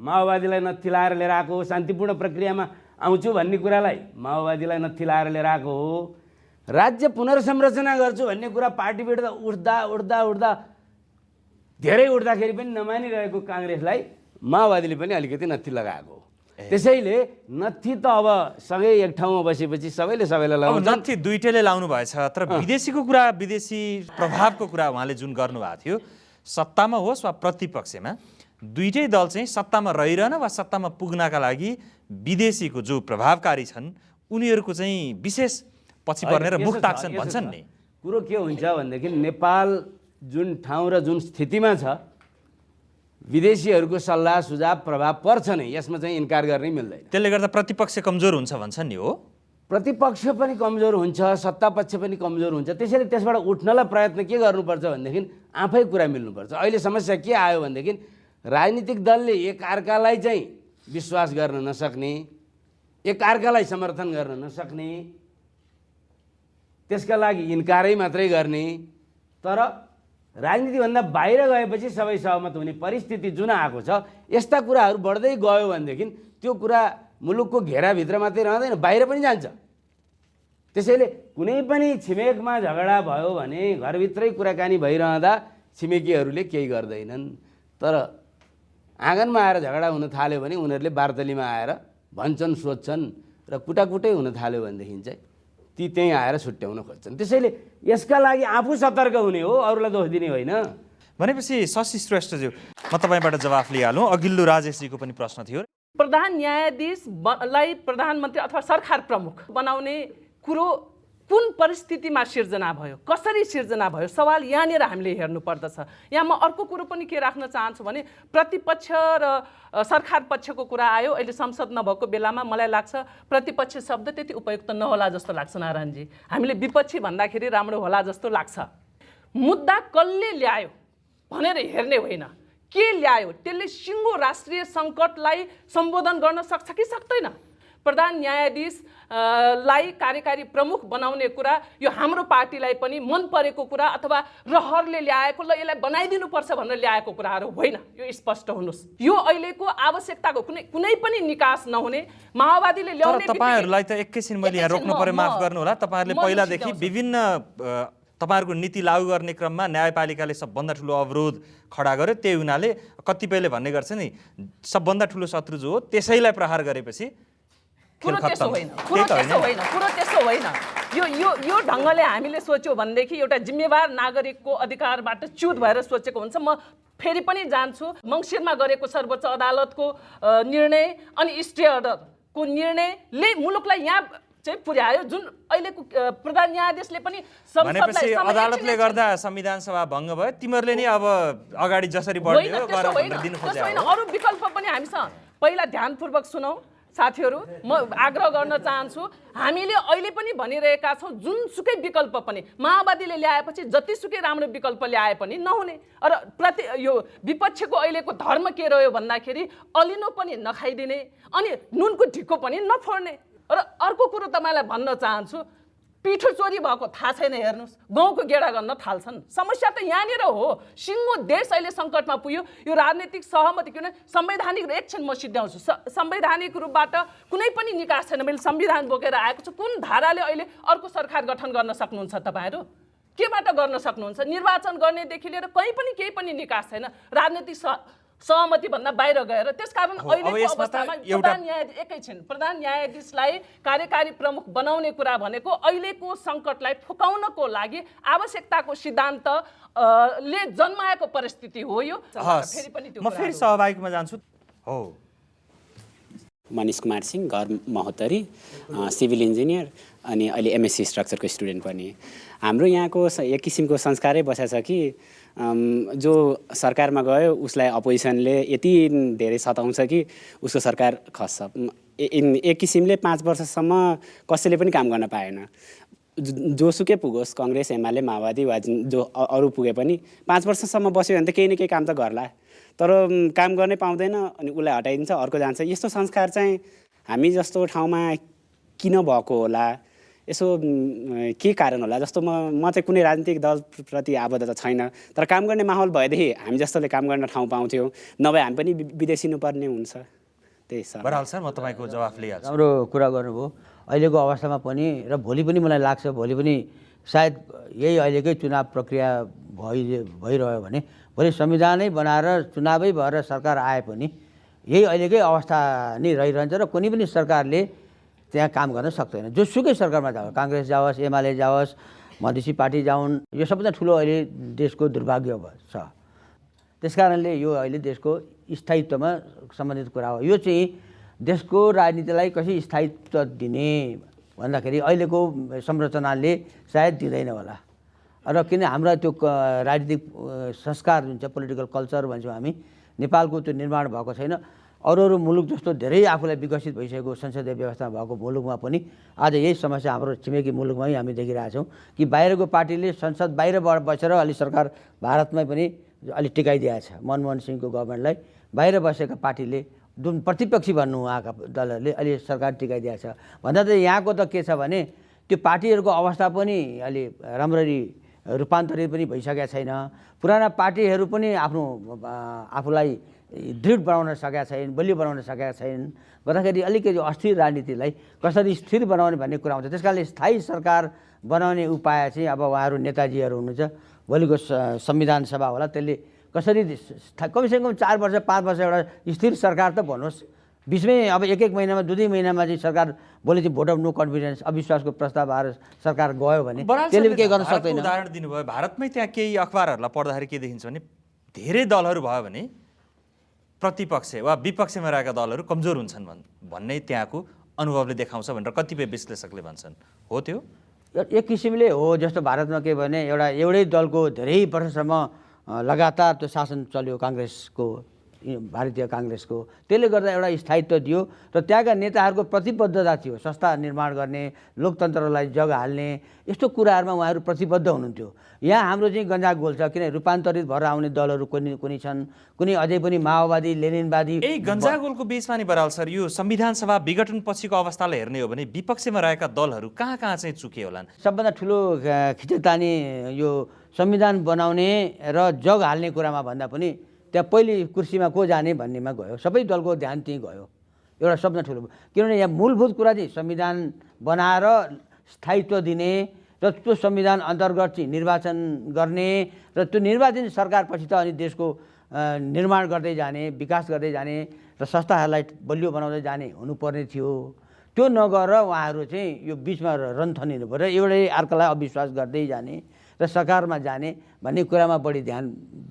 माओवादीलाई नत्थी लाएर लिएर आएको हो, शान्तिपूर्ण प्रक्रियामा आउँछु भन्ने कुरालाई माओवादीलाई नत्थी लाएर लिएर आएको हो, राज्य पुनर्संरचना गर्छु भन्ने कुरा पार्टीबाट उठ्दा धेरै उठ्दाखेरि पनि नमानिरहेको काङ्ग्रेसलाई माओवादीले पनि अलिकति नत्थी लगाएको हो। त्यसैले नत्थी त अब सँगै एक ठाउँमा बसेपछि सबैले सबैलाई लगाउँछ। नत्थी दुईटैले लाउनु भएछ, तर विदेशीको कुरा, विदेशी प्रभावको कुरा उहाँले जुन गर्नुभएको थियो, सत्तामा होस् वा प्रतिपक्षमा दुईटै दल चाहिँ सत्तामा रहिरहन वा सत्तामा पुग्नका लागि विदेशीको जो प्रभावकारी छन् उनीहरूको चाहिँ विशेष पछि पर्ने र मुख ताक्छन् भन्छन् नि। कुरो के हुन्छ भनेदेखि नेपाल जुन ठाउँ र जुन स्थितिमा छ विदेशीहरूको सल्लाह सुझाव प्रभाव पर्छ नै, यसमा चाहिँ इन्कार गर्नै मिल्दैन। त्यसले गर्दा प्रतिपक्ष कमजोर हुन्छ भन्छन् नि हो? प्रतिपक्ष पनि कमजोर हुन्छ, सत्तापक्ष पनि कमजोर हुन्छ। त्यसैले त्यसबाट उठ्नलाई प्रयत्न के गर्नुपर्छ भनेदेखि आफै कुरा मिल्नुपर्छ। अहिले समस्या के आयो भनेदेखि राजनीतिक दलले एक अर्कालाई चाहिँ विश्वास गर्न नसक्ने, एक अर्कालाई समर्थन गर्न नसक्ने, त्यसका लागि इन्कारै मात्रै गर्ने, तर राजनीतिभन्दा बाहिर गएपछि सबै सहमत हुने परिस्थिति जुन आएको छ, यस्ता कुराहरू बढ्दै गयो भनेदेखि त्यो कुरा मुलुकको घेराभित्र मात्रै रहँदैन, बाहिर पनि जान्छ। त्यसैले कुनै पनि छिमेकमा झगडा भयो भने घरभित्रै कुराकानी भइरहँदा छिमेकीहरूले केही गर्दैनन्, तर आँगनमा आएर झगडा हुन थाल्यो भने उनीहरूले बार्तलीमा आएर भन्छन्, सोध्छन् र कुटाकुटै हुन थाल्यो भनेदेखि चाहिँ ती त्यहीँ आएर छुट्याउन खोज्छन्। त्यसैले यसका लागि आफू सतर्क हुने हो, अरूलाई दोष दिने होइन। भनेपछि शशि श्रेष्ठज्यू, म तपाईँबाट जवाफ लिइहालौँ। अघिल्लो राजेशजीको पनि प्रश्न थियो। प्रधान न्यायाधीशलाई प्रधानमन्त्री अथवा सरकार प्रमुख बनाउने कुरो कुन परिस्थितिमा सिर्जना भयो, कसरी सिर्जना भयो, सवाल यहाँनिर हामीले हेर्नुपर्दछ। यहाँ म अर्को कुरो पनि के राख्न चाहन्छु भने प्रतिपक्ष र सरकार पक्षको कुरा आयो। अहिले संसद नभएको बेलामा मलाई लाग्छ प्रतिपक्ष शब्द त्यति उपयुक्त नहोला जस्तो लाग्छ नारायणजी। हामीले विपक्षी भन्दाखेरि राम्रो होला जस्तो लाग्छ। मुद्दा कसले ल्यायो भनेर हेर्ने होइन, के ल्यायो त्यसले सिङ्गो राष्ट्रिय सङ्कटलाई सम्बोधन गर्न सक्छ कि सक्दैन। प्रधान न्यायाधीशलाई कार्यकारी प्रमुख बनाउने कुरा यो हाम्रो पार्टीलाई पनि मन परेको कुरा अथवा रहरले ल्याएको ल यसलाई बनाइदिनुपर्छ भनेर ल्याएको कुराहरू होइन, यो स्पष्ट हुनुहोस्। यो अहिलेको आवश्यकताको कुनै पनि निकास नहुने माओवादीले ल्याउने। तपाईँहरूलाई त एकैछिन मैले यहाँ रोक्नु पर्यो, माफ गर्नु होला। तपाईँहरूले पहिलादेखि विभिन्न तपाईँहरूको नीति लागू गर्ने क्रममा न्यायपालिकाले सबभन्दा ठुलो अवरोध खडा गर्यो। त्यही हुनाले कतिपयले भन्ने गर्छ नि सबभन्दा ठुलो शत्रु जो हो त्यसैलाई प्रहार गरेपछि कुरो त्यसो होइन। यो ढङ्गले हामीले सोच्यो भनेदेखि एउटा जिम्मेवार नागरिकको अधिकारबाट च्युत भएर सोचेको हुन्छ। म फेरि पनि जान्छु मङ्सिरमा गरेको सर्वोच्च अदालतको निर्णय अनि स्टे अर्डरको निर्णयले मुलुकलाई यहाँ चाहिँ पुर्यायो, जुन अहिलेको प्रधान न्यायाधीशले पनि भनेपछि अदालतले गर्दा संविधान सभा भङ्ग भयो, तिमीहरूले नि अब अगाडि जसरी बढ्ने हो गर भनेर दिन खोजेको हो। अरू विकल्प पनि हामीसँग पहिला ध्यानपूर्वक सुनौ साथीहरू। म आग्रह गर्न चाहन्छु, हामीले अहिले पनि भनिरहेका छौँ जुनसुकै विकल्प पनि माओवादीले ल्याएपछि जतिसुकै राम्रो विकल्प ल्याए पनि नहुने। र यो विपक्षको अहिलेको धर्म के रह्यो भन्दाखेरि अलिनो पनि नखाइदिने अनि नुनको ढिक्को पनि नफोड्ने। र अर्को कुरो तपाईँलाई भन्न चाहन्छु, पिठो चोरी भएको थाहा छैन हेर्नुहोस्, गाउँको गेडा गर्न थाल्छन्। समस्या त यहाँनिर हो। सिङ्गो देश अहिले सङ्कटमा पुग्यो। यो राजनीतिक सहमति किन संवैधानिक, एकछिन म सिद्ध्याउँछु, संवैधानिक रूपबाट कुनै पनि निकास छैन। मैले संविधान बोकेर आएको छु। कुन धाराले अहिले अर्को सरकार गठन गर्न सक्नुहुन्छ तपाईँहरू? केबाट गर्न सक्नुहुन्छ? निर्वाचन गर्नेदेखि लिएर कहीँ पनि केही पनि निकास छैन, राजनीतिक सहमति भन्दा बाहिर गएर। त्यसकारण अहिलेको अवस्थामा प्रधान न्यायाधीशलाई कार्यकारी प्रमुख बनाउने कुरा भनेको अहिलेको सङ्कटलाई फुकाउनको लागि आवश्यकताको सिद्धान्त ले जन्माएको परिस्थिति हो यो। फेरि पनि त्यो म फेरि सहभागीमा जान्छु। हो, मनिष कुमार सिंह, घर महोत्तरी, सिभिल इन्जिनियर अनि अहिले एमएससी स्ट्रक्चरको स्टुडेन्ट पनि। हाम्रो यहाँको एक किसिमको संस्कारै बसेको छ कि जो सरकारमा गयो उसलाई अपोजिसनले यति धेरै सताउँछ कि उसको सरकार खस्छ। एक किसिमले 5 वर्षसम्म कसैले पनि काम गर्न पाएन। जोसुकै पुगोस्, काङ्ग्रेस, एमाले, माओवादी वा जो अरू पुगे पनि 5 वर्षसम्म बस्यो भने त केही न केही काम त गर्ला, तर काम गर्नै पाउँदैन अनि उसलाई हटाइदिन्छ, अर्को जान्छ। यस्तो संस्कार चाहिँ हामी जस्तो ठाउँमा किन भएको होला, यसो के कारण होला? जस्तो म चाहिँ कुनै राजनीतिक दलप्रति आबद्धता छैन, तर काम गर्ने माहौल भएदेखि हामी जस्तोले काम गर्न ठाउँ पाउँथ्यौँ, नभए हामी पनि विदेशिनुपर्ने हुन्छ। त्यही छ। बराल सर, म तपाईँको जवाफ लिइहाल्छु। राम्रो कुरा गर्नुभयो। अहिलेको अवस्थामा पनि र भोलि पनि मलाई लाग्छ भोलि पनि सायद यही अहिलेकै चुनाव प्रक्रिया भइरह्यो भने भोलि संविधानै बनाएर चुनावै भएर सरकार आए पनि यही अहिलेकै अवस्था नै रहिरहन्छ र कुनै पनि सरकारले त्यहाँ काम गर्न सक्दैन। जोसुकै सरकारमा जाओस्, काङ्ग्रेस जाओस्, एमाले जाओस्, मधेसी पार्टी जाउन्, यो सबभन्दा ठुलो अहिले देशको दुर्भाग्य छ। त्यसकारणले यो अहिले देशको स्थायित्वमा सम्बन्धित कुरा हो। यो चाहिँ देशको राजनीतिलाई कसरी स्थायित्व दिने भन्दाखेरि अहिलेको संरचनाले सायद दिँदैन होला। र किन हाम्रा त्यो राजनीतिक संस्कार जुन छ, पोलिटिकल कल्चर भन्छौँ हामी, नेपालको त्यो निर्माण भएको छैन। अरू मुलुक जस्तो धेरै आफूलाई विकसित भइसकेको संसदीय व्यवस्था भएको मुलुकमा पनि आज यही समस्या हाम्रो छिमेकी मुलुकमै हामी देखिरहेछौँ कि बाहिरको पार्टीले संसद बाहिरबाट बसेर अलि सरकार भारतमै पनि अलि टिकाइदिएको छ। मनमोहन सिंहको गभर्मेन्टलाई बाहिर बसेका पार्टीले जुन प्रतिपक्षी भन्नु उहाँका दलहरूले अलि सरकार टिकाइदिएको छ भन्दा त यहाँको त के छ भने त्यो पार्टीहरूको अवस्था पनि अलि राम्ररी रूपान्तरित पनि भइसकेका छैन। पुराना पार्टीहरू पनि आफूलाई दृढ बनाउन सकेका छैन, बलियो बनाउन सकेका छैन, गर्दाखेरि अलिकति अस्थिर राजनीतिलाई कसरी स्थिर बनाउने भन्ने कुरा हुन्छ। त्यसकारणले स्थायी सरकार बनाउने उपाय चाहिँ अब उहाँहरू नेताजीहरू हुनुहुन्छ, भोलिको संविधान सभा होला, त्यसले कसरी कमसेकम 4 वर्ष 5 वर्ष एउटा स्थिर सरकार त भन्नुहोस्। बिचमै अब एक महिनामा 2 महिनामा चाहिँ सरकार भोलि चाहिँ भोट अफ नो कन्फिडेन्स अविश्वासको प्रस्ताव आएर सरकार गयो भने त्यसले केही गर्न सक्दैन। उदाहरण दिनुभयो भारतमै, त्यहाँ केही अखबारहरूलाई पढ्दाखेरि के देखिन्छ भने धेरै दलहरू भयो भने प्रतिपक्ष वा विपक्षमा रहेका दलहरू कमजोर हुन्छन् भन्ने त्यहाँको अनुभवले देखाउँछ भनेर कतिपय विश्लेषकले भन्छन्। हो त्यो एक किसिमले हो। जस्तो भारतमा के भने एउटै दलको धेरै वर्षसम्म लगातार त्यो शासन चल्यो काङ्ग्रेसको, भारतीय काङ्ग्रेसको, त्यसले गर्दा एउटा स्थायित्व दियो र त्यहाँका नेताहरूको प्रतिबद्धता थियो संस्था निर्माण गर्ने, लोकतन्त्रलाई जग हाल्ने, यस्तो कुराहरूमा उहाँहरू प्रतिबद्ध हुनुहुन्थ्यो। यहाँ हाम्रो चाहिँ गन्जागोल छ, किन रूपान्तरित भएर आउने दलहरू कुनै छन्, कुनै अझै पनि माओवादी लेनिनवादी। यही गन्जागोलको बिचमा नि बराल सर, यो संविधान सभा विघटन पछिको अवस्थालाई हेर्ने हो भने विपक्षमा रहेका दलहरू कहाँ चाहिँ चुके होलान्? सबभन्दा ठुलो खिचतानी यो संविधान बनाउने र जग हाल्ने कुरामा भन्दा पनि त्यहाँ पहिले कुर्सीमा को जाने भन्नेमा गयो, सबै दलको ध्यान त्यहीँ गयो। एउटा सबभन्दा ठुलो, किनभने यहाँ मूलभूत कुरा चाहिँ संविधान बनाएर स्थायित्व दिने र त्यो संविधान अन्तर्गत चाहिँ निर्वाचन गर्ने र त्यो निर्वाचन सरकारपछि त अनि देशको निर्माण गर्दै जाने, विकास गर्दै जाने र संस्थाहरूलाई बलियो बनाउँदै जाने हुनुपर्ने थियो। त्यो नगरेर उहाँहरू चाहिँ यो बिचमा रन थनिनु पऱ्यो, एउटै अर्कालाई अविश्वास गर्दै जाने र सरकारमा जाने भन्ने कुरामा बढी ध्यान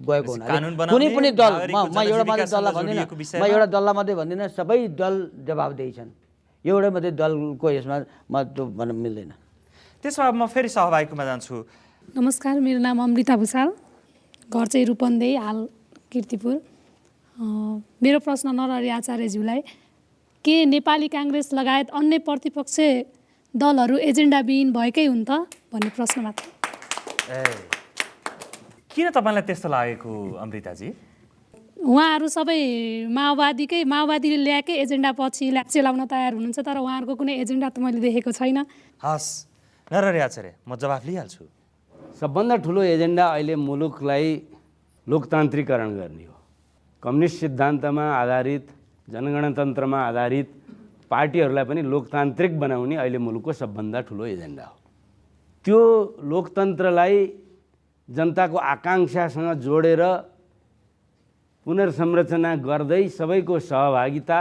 गएको हुनाले कुनै पनि दल, म एउटा मात्रै दललाई भन्दिनँ, म एउटा दललाई मात्रै भन्दिनँ, सबै दल जवाबदेही छन्। एउटै मात्रै दलको यसमा म त्यो भन्न मिल्दैन। त्यसो भए म फेरि सहभागीमा जान्छु। नमस्कार, मेरो नाम अमृता भुषाल, घर चाहिँ रूपन्देही, हाल कीर्तिपुर। मेरो प्रश्न नरहरि आचार्यज्यूलाई, के नेपाली काङ्ग्रेस लगायत अन्य प्रतिपक्ष दलहरू एजेन्डाविहीन भएकै हुन् त भन्ने प्रश्न मात्र। किन तपाईँलाई त्यस्तो लागेको अमृताजी? उहाँहरू सबै माओवादीले ल्याएकै एजेन्डा पछि चलाउन तयार हुनुहुन्छ, तर उहाँहरूको कुनै एजेन्डा त मैले देखेको छैन। हस् नरहरि आचार्य, म जवाफ लिइहाल्छु। सबभन्दा ठुलो एजेन्डा अहिले मुलुकलाई लोकतान्त्रिकरण गर्ने हो। कम्युनिस्ट सिद्धान्तमा आधारित, जनगणतन्त्रमा आधारित पार्टीहरूलाई पनि लोकतान्त्रिक बनाउने अहिले मुलुकको सबभन्दा ठुलो एजेन्डा हो। त्यो लोकतन्त्रलाई जनताको आकाङ्क्षासँग जोडेर पुनर्संरचना गर्दै सबैको सहभागिता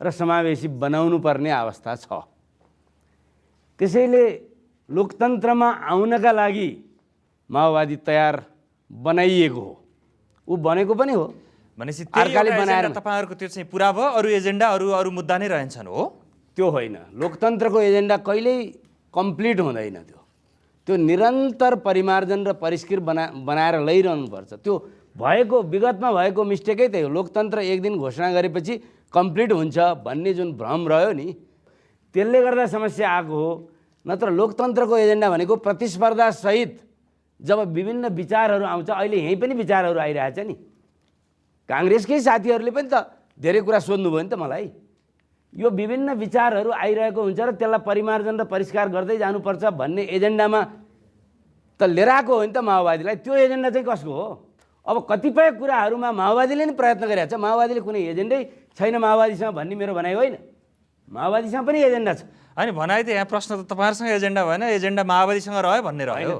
र समावेशी बनाउनु पर्ने अवस्था छ। त्यसैले लोकतन्त्रमा आउनका लागि माओवादी तयार बनाइएको हो, ऊ बनेको पनि हो। भनेपछि अर्काले बनाएर तपाईँहरूको त्यो चाहिँ पुरा भयो, अरू एजेन्डा अरू मुद्दा नै रहन्छन् हो? त्यो होइन, लोकतन्त्रको एजेन्डा कहिल्यै कम्प्लिट हुँदैन। त्यो निरन्तर परिमार्जन र परिष्कृत बनाएर लैरहनुपर्छ। त्यो भएको विगतमा भएको मिस्टेकै त्यही हो। लोकतन्त्र एक दिन घोषणा गरेपछि कम्प्लिट हुन्छ भन्ने जुन भ्रम रह्यो नि, त्यसले गर्दा समस्या आएको हो। नत्र लोकतन्त्रको एजेन्डा भनेको प्रतिस्पर्धासहित जब विभिन्न विचारहरू आउँछ, अहिले यहीँ पनि विचारहरू आइरहेछ नि, काङ्ग्रेसकै साथीहरूले पनि त धेरै कुरा सोध्नुभयो नि त मलाई। यो विभिन्न विचारहरू आइरहेको हुन्छ र त्यसलाई परिमार्जन र परिष्कार गर्दै जानुपर्छ भन्ने एजेन्डामा त लिएर आएको हो नि त माओवादीलाई। त्यो एजेन्डा चाहिँ कसको हो? अब कतिपय कुराहरूमा माओवादीले नै प्रयत्न गरिरहेको छ। माओवादीले कुनै एजेन्डै छैन माओवादीसँग भन्ने मेरो भनाइ होइन। माओवादीसँग पनि एजेन्डा छ। होइन, भनाइ त यहाँ प्रश्न त तपाईँहरूसँग एजेन्डा भएन, एजेन्डा माओवादीसँग रह्यो भन्ने रह्यो।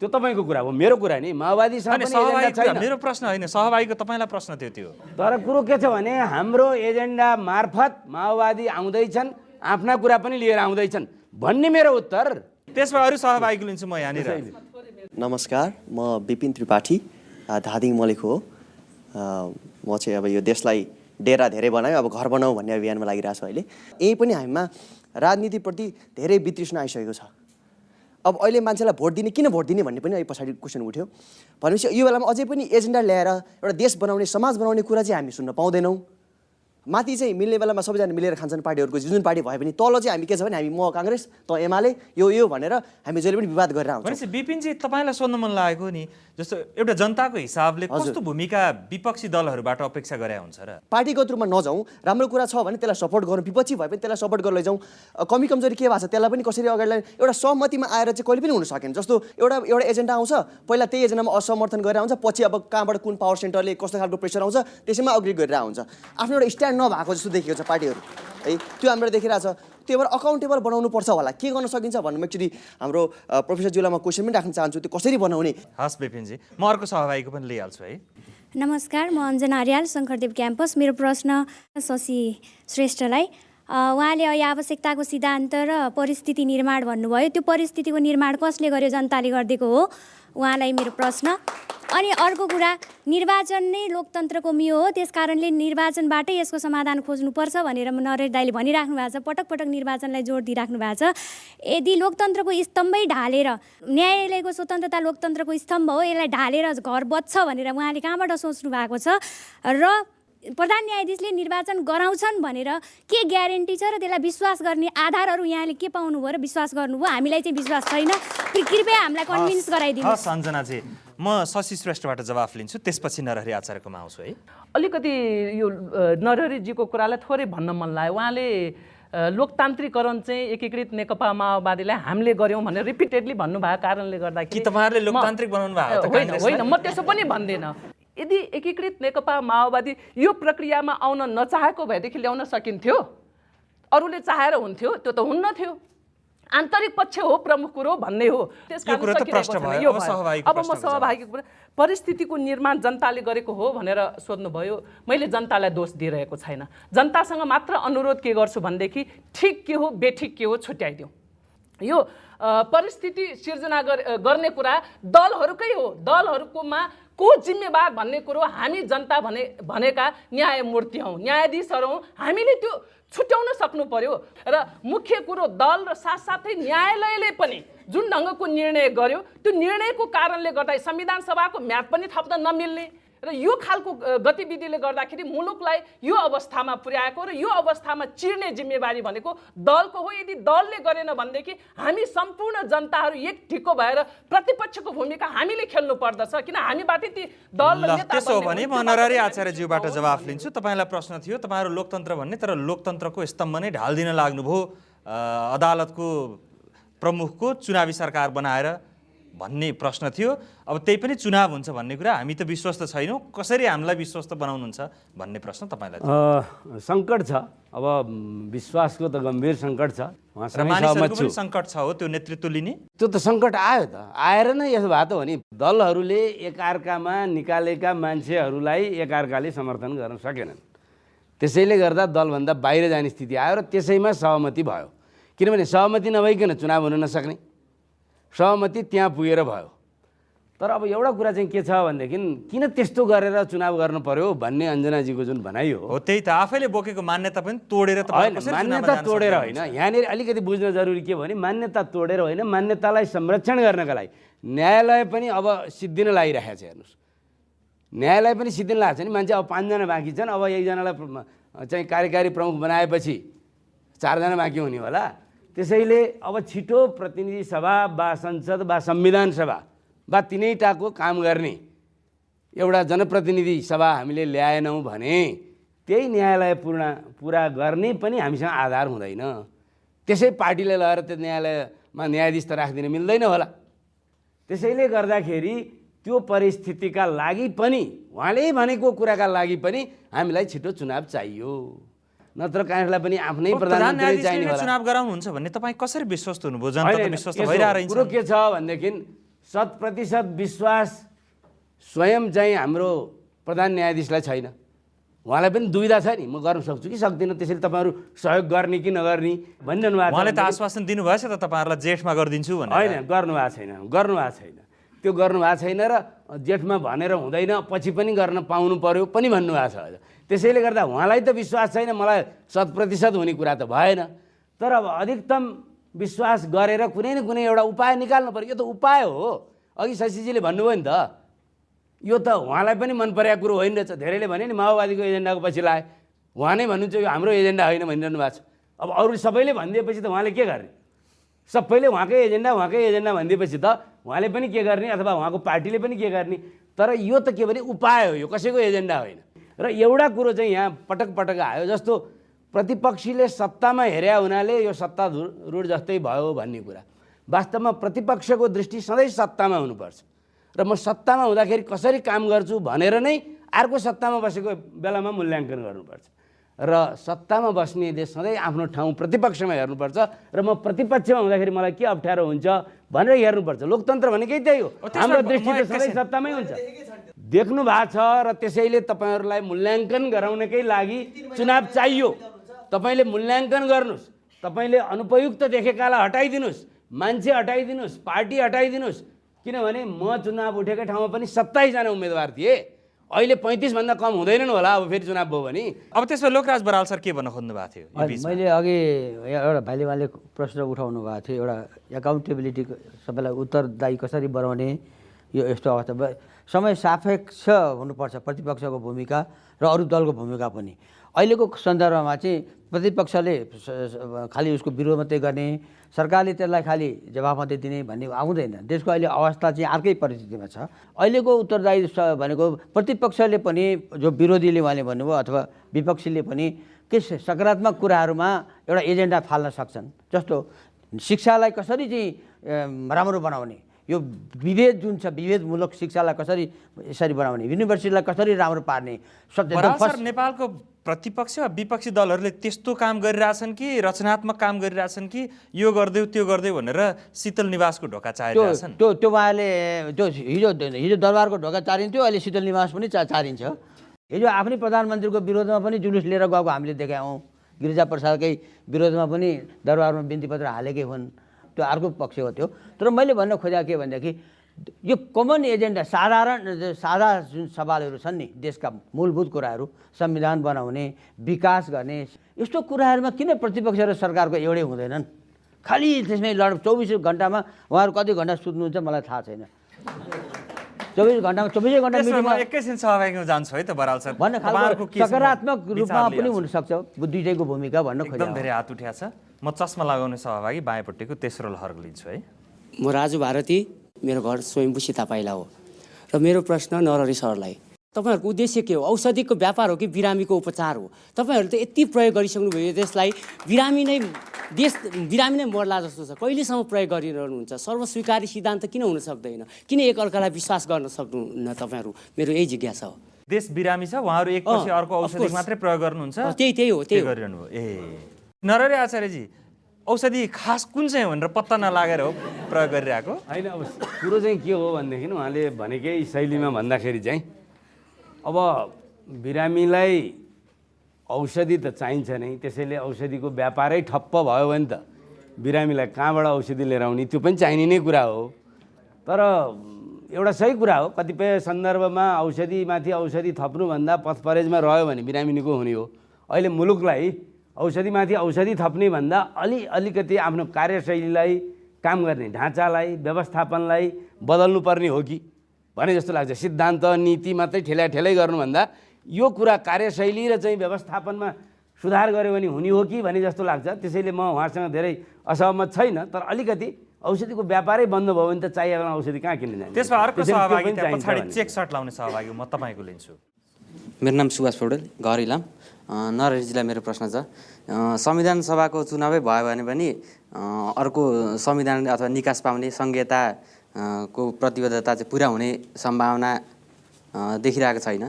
त्यो तपाईँको कुरा हो, मेरो कुरा नि। माओवादीसँग पनि एजेन्डा छैन। मेरो प्रश्न होइन, सहभागीको तपाईँलाई प्रश्न थियो। तर कुरो के छ भने हाम्रो एजेन्डा मार्फत माओवादी आउँदैछन्, आफ्ना कुरा पनि लिएर आउँदैछन् भन्ने मेरो उत्तर। त्यसमा अरू सहभागीको लिन्छु म यहाँनिर। नमस्कार, म विपिन त्रिपाठी, धादिङ मलिक हो। म चाहिँ अब यो देशलाई डेरा धेरै बनायो, अब घर बनाऊ भन्ने अभियानमा लागिरहेको छु अहिले। यही पनि हामीमा राजनीतिप्रति धेरै वितृष्णा आइसकेको छ। अब अहिले मान्छेलाई भोट दिने, किन भोट दिने भन्ने पनि अहिले पछाडि क्वेसन उठ्यो। भनेपछि यो बेलामा अझै पनि एजेन्डा ल्याएर एउटा देश बनाउने, समाज बनाउने कुरा चाहिँ हामी सुन्न पाउँदैनौँ। माथि चाहिँ मिल्ने बेलामा सबैजना मिलेर खान्छन् पार्टीहरूको, जुन पार्टी भए पनि तल चाहिँ हामी के छ भने हामी म काङ्ग्रेस, त एमाले, यो भनेर हामी जहिले पनि विवाद गरेर आउँछौँ। भनेपछि विपिनजी, तपाईँलाई सोध्न मन लागेको नि, जस्तो एउटा जनताको हिसाबले कस्तो भूमिका विपक्षी दलहरूबाट अपेक्षा गरे हुन्छ र? पार्टीगत रूपमा नजाउँ, राम्रो कुरा छ भने त्यसलाई सपोर्ट गरौँ, विपक्षी भए पनि त्यसलाई सपोर्ट गरेर लैजाउँ। कमी कमजोरी के भएको छ त्यसलाई पनि कसरी अगाडि लाने, एउटा सहमतिमा आएर चाहिँ कहिले पनि हुन सकेन। जस्तो एउटा एजेन्डा आउँछ, पहिला त्यही एजेन्डामा असमर्थन गरेर आउँछ, पछि अब कहाँबाट कुन पावर सेन्टरले कस्तो खालको प्रेसर आउँछ त्यसैमा अग्री गरेर आउँछ। आफ्नो एउटा स्ट्यान्ड नभएको जस्तो देखिएको छ पार्टीहरू है, त्यो हाम्रो देखिरहेको छ। त्यो भएर अकाउन्टेबल बनाउनु पर्छ होला, के गर्न सकिन्छ भन्नु एक्चुअली हाम्रो प्रोफेसर ज्यूलाई म क्वेसन पनि राख्न चाहन्छु, त्यो कसरी बनाउने? हस् विपिनजी, म अर्को सहभागीको पनि लिइहाल्छु है। नमस्कार, म अञ्जना आर्याल, शङ्करदेव क्याम्पस। मेरो प्रश्न शशि श्रेष्ठलाई। उहाँले अहिले आवश्यकताको सिद्धान्त र परिस्थिति निर्माण भन्नुभयो। त्यो परिस्थितिको निर्माण कसले गर्यो? जनताले गरिदिएको हो। उहाँलाई मेरो प्रश्न। अनि अर्को कुरा, निर्वाचन नै लोकतन्त्रको मियो हो, त्यस कारणले निर्वाचनबाटै यसको समाधान खोज्नुपर्छ भनेर नरेश दाइले भनिराख्नु भएको छ। पटक पटक निर्वाचनलाई जोड दिइराख्नु भएको छ। यदि लोकतन्त्रको स्तम्भै ढालेर, न्यायालयको स्वतन्त्रता लोकतन्त्रको स्तम्भ हो, यसलाई ढालेर घर बच्छ भनेर उहाँले कहाँबाट सोच्नु भएको छ? र प्रधान न्यायाधीशले निर्वाचन गराउँछन् भनेर के ग्यारेन्टी छ र त्यसलाई विश्वास गर्ने आधारहरू यहाँले के पाउनुभयो र विश्वास गर्नुभयो? हामीलाई चाहिँ विश्वास छैन, कृपया हामीलाई कन्भिन्स गराइदिनु। हस् अञ्जनाजी, म शशि श्रेष्ठबाट जवाफ लिन्छु, त्यसपछि नरहरि आचार्यकोमा आउँछु है। अलिकति यो नरहरिजीको कुरालाई थोरै भन्न मन लाग्यो। उहाँले लोकतान्त्रिकरण चाहिँ एकीकृत नेकपा माओवादीलाई हामीले गऱ्यौँ भनेर रिपिटेडली भन्नुभएको कारणले गर्दाखेरि कि तपाईँहरूले लोकतान्त्रिक बनाउनु भएको? होइन, म त्यसो पनि भन्दिनँ। यदि एकीकृत नेकपा माओवादी यो प्रक्रियामा आउन नचाहेको भएदेखि ल्याउन सकिन्थ्यो, अरूले चाहेर हुन्थ्यो? त्यो त हुन्न थियो। आन्तरिक पक्ष हो प्रमुख कुरो भन्ने हो। अब म सहभागी परिस्थितिको निर्माण जनताले गरेको हो भनेर सोध्नुभयो। मैले जनतालाई दोष दिइरहेको छैन। जनतासँग मात्र अनुरोध के गर्छु भनेदेखि ठिक के हो बेठिक के हो छुट्याइदिउँ। यो परिस्थिति सिर्जना गर्ने कुरा दलहरूकै हो। दलहरूकोमा को जिम्मेवार भन्ने कुरो हामी जनता भनेका न्यायमूर्ति हौँ, न्यायाधीशहरू हौँ। हामीले त्यो छुट्याउन सक्नु पर्यो। र मुख्य कुरो दल र साथसाथै न्यायालयले पनि जुन ढङ्गको निर्णय गर्यो, त्यो निर्णयको कारणले गर्दा संविधान सभाको म्याद पनि थप्न नमिल्ने, र यो खालको गतिविधिले गर्दाखेरि मुलुकलाई यो अवस्थामा पुर्याएको र यो अवस्थामा चिर्ने जिम्मेवारी भनेको दलको हो। यदि दलले गरेन भनेदेखि हामी सम्पूर्ण जनताहरू एक ढिक्को भएर प्रतिपक्षको भूमिका हामीले खेल्नु पर्दछ, किन हामीबाट ती दल ल त्यसो हो भने म नरहरि आचार्यज्यूबाट जवाफ लिन्छु। तपाईँलाई प्रश्न थियो, तपाईँहरू लोकतन्त्र भन्ने तर लोकतन्त्रको स्तम्भ नै ढाल्दिन लाग्नुभयो अदालतको प्रमुखको चुनावी सरकार बनाएर भन्ने प्रश्न थियो। अब त्यही पनि चुनाव हुन्छ भन्ने कुरा हामी त विश्वस्त छैनौँ, कसरी हामीलाई विश्वस्त बनाउनुहुन्छ भन्ने प्रश्न तपाईँलाई थियो। सङ्कट छ, अब विश्वासको त गम्भीर सङ्कट छ, र मानिसहरूको पनि सङ्कट छ हो त्यो नेतृत्व लिने। त्यो त सङ्कट आयो त, आएर नै यसो भएको हो नि, दलहरूले एकअर्कामा निकालेका मान्छेहरूलाई एकअर्काले समर्थन गर्न सकेनन्, त्यसैले गर्दा दलभन्दा बाहिर जाने स्थिति आयो र त्यसैमा सहमति भयो। किनभने सहमति नभइकन चुनाव हुन नसक्ने, सहमति त्यहाँ पुगेर भयो। तर अब एउटा कुरा चाहिँ के छ भनेदेखि किन त्यस्तो गरेर चुनाव गर्नु पर्यो भन्ने अञ्जनाजीको जुन भनाइ हो त्यही त, आफैले बोकेको मान्यता पनि तोडेर मान्यता तोडेर होइन, यहाँनिर अलिकति बुझ्न जरुरी के भने मान्यता तोडेर होइन, मान्यतालाई संरक्षण गर्नका लागि न्यायालय पनि अब सिद्धिन लागिरहेको छ। हेर्नुहोस्, न्यायालय पनि सिद्धिन लागेको छ नि, मान्छे अब 5 जना बाँकी छन्, अब एकजनालाई चाहिँ कार्यकारी प्रमुख बनाएपछि 4 जना बाँकी हुने होला। त्यसैले अब छिटो प्रतिनिधि सभा वा संसद वा संविधान सभा वा तिनैटाको काम गर्ने एउटा जनप्रतिनिधि सभा हामीले ल्याएनौँ भने त्यही न्यायालय पुरा गर्ने पनि हामीसँग आधार हुँदैन। त्यसै पार्टीले लगेर त्यो न्यायालयमा न्यायाधीश त राखिदिन मिल्दैन होला। त्यसैले गर्दाखेरि त्यो परिस्थितिका लागि पनि उहाँले भनेको कुराका लागि पनि हामीलाई छिटो चुनाव चाहियो, नत्र काङ्ग्रेसलाई पनि आफ्नै प्रधानमन्त्री चाहिने होला। चुनाव गराउनुहुन्छ भन्ने तपाईँ कसरी विश्वस्त हुनुभयो? जनता त विश्वस्त भइरहेको कुरो के छ भनेदेखि 100% विश्वास स्वयं चाहिँ हाम्रो प्रधान न्यायाधीशलाई छैन। उहाँलाई पनि दुविधा छ नि, म गर्न सक्छु कि सक्दिनँ, त्यसैले तपाईँहरू सहयोग गर्ने कि नगर्ने भनिरहनु भएको छ। उहाँले त आश्वासन दिनुभएछ त तपाईँहरूलाई जेठमा गरिदिन्छु भनेर। होइन, गर्नुभएको छैन, त्यो गर्नुभएको छैन र जेठमा भनेर हुँदैन, पछि पनि गर्न पाउनु पर्यो पनि भन्नुभएको छ। त्यसैले गर्दा उहाँलाई त विश्वास छैन, मलाई 100% हुने कुरा त भएन। तर अब अधिकतम विश्वास गरेर कुनै न कुनै एउटा उपाय निकाल्नु पर्यो। यो त उपाय हो, अघि शशीजीले भन्नुभयो नि त, यो त उहाँलाई पनि मन परेको कुरो होइन रहेछ। धेरैले भने नि माओवादीको एजेन्डाको पछि लाए, उहाँ नै भन्नुहुन्छ यो हाम्रो एजेन्डा होइन भनिरहनु भएको छ। अब अरू सबैले भनिदिएपछि त उहाँले के गर्ने? सबैले उहाँकै एजेन्डा भनिदिएपछि त उहाँले पनि के गर्ने अथवा उहाँको पार्टीले पनि के गर्ने? तर यो त के भने उपाय हो, यो कसैको एजेन्डा होइन। र एउटा कुरो चाहिँ यहाँ पटक आयो, जस्तो प्रतिपक्षीले सत्तामा हेर्या हुनाले यो सत्तारूढ जस्तै भयो भन्ने कुरा। वास्तवमा प्रतिपक्षको दृष्टि सधैँ सत्तामा हुनुपर्छ र म सत्तामा हुँदाखेरि कसरी काम गर्छु भनेर नै अर्को सत्तामा बसेको बेलामा मूल्याङ्कन गर्नुपर्छ। र सत्तामा बस्नेले सधैँ आफ्नो ठाउँ प्रतिपक्षमा हेर्नुपर्छ र म प्रतिपक्षमा हुँदाखेरि मलाई के अप्ठ्यारो हुन्छ भनेर हेर्नुपर्छ। लोकतन्त्र भनेकै त्यही हो, हाम्रो दृष्टि त सधैँ सत्तामै हुन्छ। देख्नु भएको छ र त्यसैले तपाईँहरूलाई मूल्याङ्कन गराउनकै लागि चुनाव चाहियो। तपाईँले मूल्याङ्कन गर्नुहोस्, तपाईँले अनुपयुक्त देखेकालाई हटाइदिनुहोस्, मान्छे हटाइदिनुहोस्, पार्टी हटाइदिनुहोस्। किनभने म चुनाव उठेकै ठाउँमा पनि 27 जना उम्मेदवार थिए, अहिले 35 भन्दा कम हुँदैनन् होला अब फेरि चुनाव भयो भने। अब त्यसमा लोकराज बराल सर के भन्न खोज्नु भएको थियो? मैले अघि एउटा भाइले प्रश्न उठाउनु भएको थियो, एउटा एकाउन्टेबिलिटी, सबैलाई उत्तरदायी कसरी बनाउने, यो यस्तो अवस्था समय सापेक्ष हुनुपर्छ प्रतिपक्षको भूमिका र अरू दलको भूमिका पनि। अहिलेको सन्दर्भमा चाहिँ प्रतिपक्षले खालि उसको विरोध मात्रै गर्ने, सरकारले त्यसलाई खालि जवाफ मात्रै दिने भन्ने आउँदैन। देशको अहिले अवस्था चाहिँ अर्कै परिस्थितिमा छ। अहिलेको उत्तरदायी भनेको प्रतिपक्षले पनि, जो विरोधीले उहाँले भन्नुभयो अथवा विपक्षीले पनि के सकारात्मक कुराहरूमा एउटा एजेन्डा फाल्न सक्छन्। जस्तो शिक्षालाई कसरी चाहिँ राम्रो बनाउने, यो विभेद जुन छ, विभेदमूलक शिक्षालाई कसरी यसरी बनाउने, युनिभर्सिटीलाई कसरी राम्रो पार्ने। नेपालको प्रतिपक्ष वा विपक्षी दलहरूले त्यस्तो काम गरिरहेछन् कि रचनात्मक काम गरिरहेछन् कि यो गरिदेऊ त्यो गरिदेऊ भनेर शीतल निवासको ढोका चारिरहेछन्? त्यो उहाँले जो हिजो दरबारको ढोका चारिन्थ्यो, अहिले शीतल निवास पनि चारिन्छ। हिजो आफ्नै प्रधानमन्त्रीको विरोधमा पनि जुलुस लिएर गएको हामीले देखायौँ, गिरिजा प्रसादकै विरोधमा पनि दरबारमा बिन्तीपत्र हालेकै हुन्, त्यो अर्को पक्ष हो त्यो। तर मैले भन्न खोजेको के भनेदेखि यो कमन एजेन्डा, सादा जुन सवालहरू छन् नि, देशका मूलभूत कुराहरू, संविधान बनाउने, विकास गर्ने, यस्तो कुराहरूमा किन प्रतिपक्ष र सरकारको एउटै हुँदैनन्? खालि त्यसमै 24 घन्टामा उहाँहरू कति घन्टा सुत्नुहुन्छ मलाई थाहा छैन। 24 घण्टामा 24 घण्टा त्यसमा मिटिङमा म एकैछिन सहभागी हुन जान्छु है त बराल सर भन्ने तपाईँहरूको खालको के छ म सकारात्मक रूपमा विचार पनि लिइहाल्छु। हुनसक्छ दुईटैको भूमिका भन्न एकदम खोजेको धेरै हात उठ्या छ म चस्मा लगाउने सहभागी बायाँपट्टिको तेस्रो लहर लिन्छु है। म राजु भारती, मेरो घर स्वयम्भू सीता पाइला हो र मेरो प्रश्न नरहरी सरलाई, तपाईँहरूको उद्देश्य के हो? औषधिको व्यापार हो कि बिरामीको उपचार हो? तपाईँहरूले त यति प्रयोग गरिसक्नुभयो देशलाई, बिरामी नै मर्ला जस्तो छ। कहिलेसम्म प्रयोग गरिरहनुहुन्छ? सर्वस्वीकारी सिद्धान्त किन हुन सक्दैन? किन एकअर्कालाई विश्वास गर्न सक्नुहुन्न तपाईँहरू? मेरो यही जिज्ञासा हो। देश बिरामी छ उहाँहरू एकपछि अर्को औषधि मात्रै प्रयोग गर्नुहुन्छ? त्यही हो गरिरहनु भयो। ए नरहरी आचार्यजी औषधि खास कुन चाहिँ भनेर पत्ता नलागेर हो प्रयोग गरिरहेको? होइन, अब कुरो चाहिँ के हो भनेदेखि उहाँले भनेकै शैलीमा भन्दाखेरि चाहिँ अब बिरामीलाई औषधि त चाहिन्छ नै, त्यसैले औषधिको व्यापारै ठप्प भयो भने त बिरामीलाई कहाँबाट औषधि लिएर आउने त्यो पनि चाहिने नै कुरा हो। तर एउटा सही कुरा हो, कतिपय सन्दर्भमा औषधिमाथि औषधि थप्नुभन्दा पथपरेजमा रह्यो भने बिरामी निको हुने हो। अहिले मुलुकलाई औषधिमाथि औषधि थप्ने भन्दा अलिकति आफ्नो कार्यशैलीलाई, काम गर्ने ढाँचालाई, व्यवस्थापनलाई बदल्नुपर्ने हो कि भने जस्तो लाग्छ। सिद्धान्त नीति मात्रै ठेलै गर्नुभन्दा यो कुरा कार्यशैली र चाहिँ व्यवस्थापनमा सुधार गऱ्यो भने हुने हो कि भने जस्तो लाग्छ। त्यसैले म उहाँसँग धेरै असहमत छैन, तर अलिकति औषधिको व्यापारै बन्द भयो भने त चाहिएको औषधि कहाँ किन्ने जाने? त्यसमा अर्को सहभागी त्यहाँ पछाडि चेक सर्ट लाउने सहभागी म तपाईँको लिन्छु। मेरो नाम सुभाष पौडेल, घर इलाम। नरहरीजीलाई मेरो प्रश्न छ, संविधान सभाको चुनावै भयो भने पनि अर्को संविधान अथवा निकास पाउने संहिता को प्रतिबद्धता चाहिँ पुरा हुने सम्भावना देखिरहेको छैन।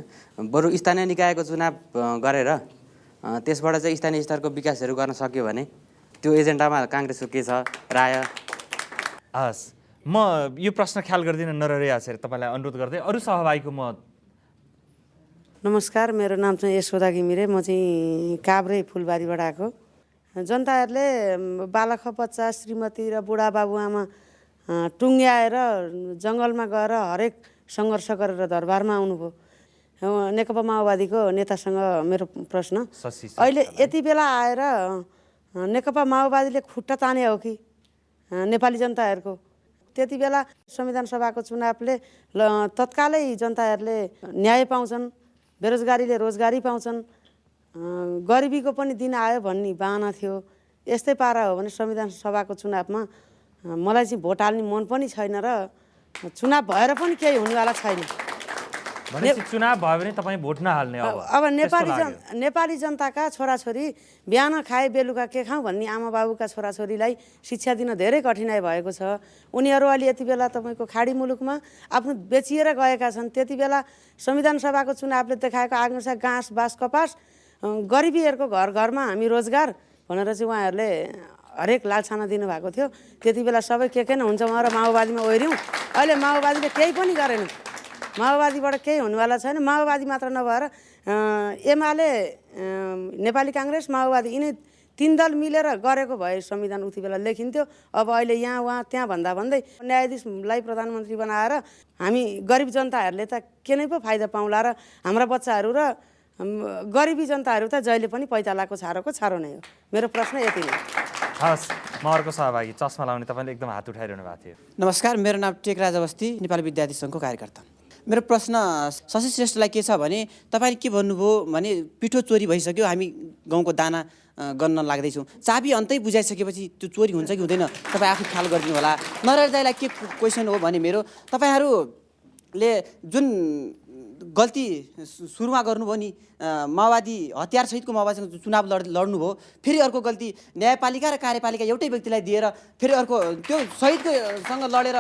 बरु स्थानीय निकायको चुनाव गरेर त्यसबाट चाहिँ स्थानीय स्तरको विकासहरू गर्न सक्यो भने त्यो एजेन्डामा काङ्ग्रेसको के छ राय? हस्, म यो प्रश्न ख्याल गर्दिनँ नरहरी आचार्य, तपाईँलाई अनुरोध गर्दै अरू सहभागीको म। नमस्कार, मेरो नाम चाहिँ यशोदा घिमिरे, म चाहिँ काभ्रे फुलबारीबाट आएको। जनताहरूले बालक बच्चा, श्रीमती र बुढाबाबु आमा टुङ्ग्याएर जङ्गलमा गएर हरेक सङ्घर्ष गरेर दरबारमा आउनुभयो। नेकपा माओवादीको नेतासँग मेरो प्रश्न, अहिले यति बेला आएर नेकपा माओवादीले खुट्टा ताने हो कि नेपाली जनताहरूको? त्यति बेला संविधान सभाको चुनावले तत्कालै जनताहरूले न्याय पाउँछन्, बेरोजगारीले रोजगारी पाउँछन्, गरिबीको पनि दिन आयो भन्ने बाहना थियो। यस्तै पारा हो भने संविधान सभाको चुनावमा मलाई चाहिँ भोट हाल्ने मन पनि छैन र चुनाव भएर पनि केही हुनेवाला छैन। चुनाव भयो भने तपाईँ भोट नहाल्ने? अब नेपाली जनताका छोराछोरी बिहान खाए बेलुका के खाउँ भन्ने आमा बाबुका छोराछोरीलाई शिक्षा दिन धेरै कठिनाइ भएको छ। उनीहरू अहिले यति बेला तपाईँको खाडी मुलुकमा आफ्नो बेचिएर गएका छन्। त्यति बेला संविधान सभाको चुनावले देखाएको आग्नुसार घाँस बाँस कपास, गरिबीहरूको घर घरमा हामी रोजगार भनेर चाहिँ उहाँहरूले हरेक लालसाना दिनुभएको थियो। त्यति बेला सबै के नै हुन्छ उहाँ र माओवादीमा ओर्यौँ। अहिले माओवादीले केही पनि गरेन, माओवादीबाट केही हुनेवाला छैन। माओवादी मात्र नभएर एमाले, नेपाली काङ्ग्रेस, माओवादी यिनै तीन दल मिलेर गरेको भए संविधान उति बेला लेखिन्थ्यो। अब अहिले यहाँ उहाँ त्यहाँ भन्दै न्यायाधीशलाई प्रधानमन्त्री बनाएर हामी गरिब जनताहरूले त के नै पो फाइदा पाउँला र हाम्रा बच्चाहरू र गरिबी जनताहरू त जहिले पनि पैतालाको छारो नै हो। मेरो प्रश्न यति नै। हस्, म अर्को सहभागी चस्मा लाउने, तपाईँले एकदम हात उठाइरहनु भएको थियो। नमस्कार, मेरो नाम टेकराज अवस्थी, नेपाली विद्यार्थी सङ्घको कार्यकर्ता। मेरो प्रश्न शशि श्रेष्ठलाई के छ भने, तपाईँले के भन्नुभयो भने पिठो चोरी भइसक्यो, हामी गाउँको दाना गर्न लाग्दैछौँ। चाबी अन्तै बुझाइसकेपछि त्यो चोरी हुन्छ कि हुँदैन तपाईँ आफै ख्याल गरिदिनु होला। नरहरी दाइलाई के क्वेसन हो भने मेरो, तपाईँहरूले जुन गल्ती सुरुमा गर्नुभयो नि, माओवादी हतियारसहितको माओवादीसँग चुनाव लड्नुभयो, फेरि अर्को गल्ती न्यायपालिका र कार्यपालिका एउटै व्यक्तिलाई दिएर फेरि अर्को त्यो शहीदसँग लडेर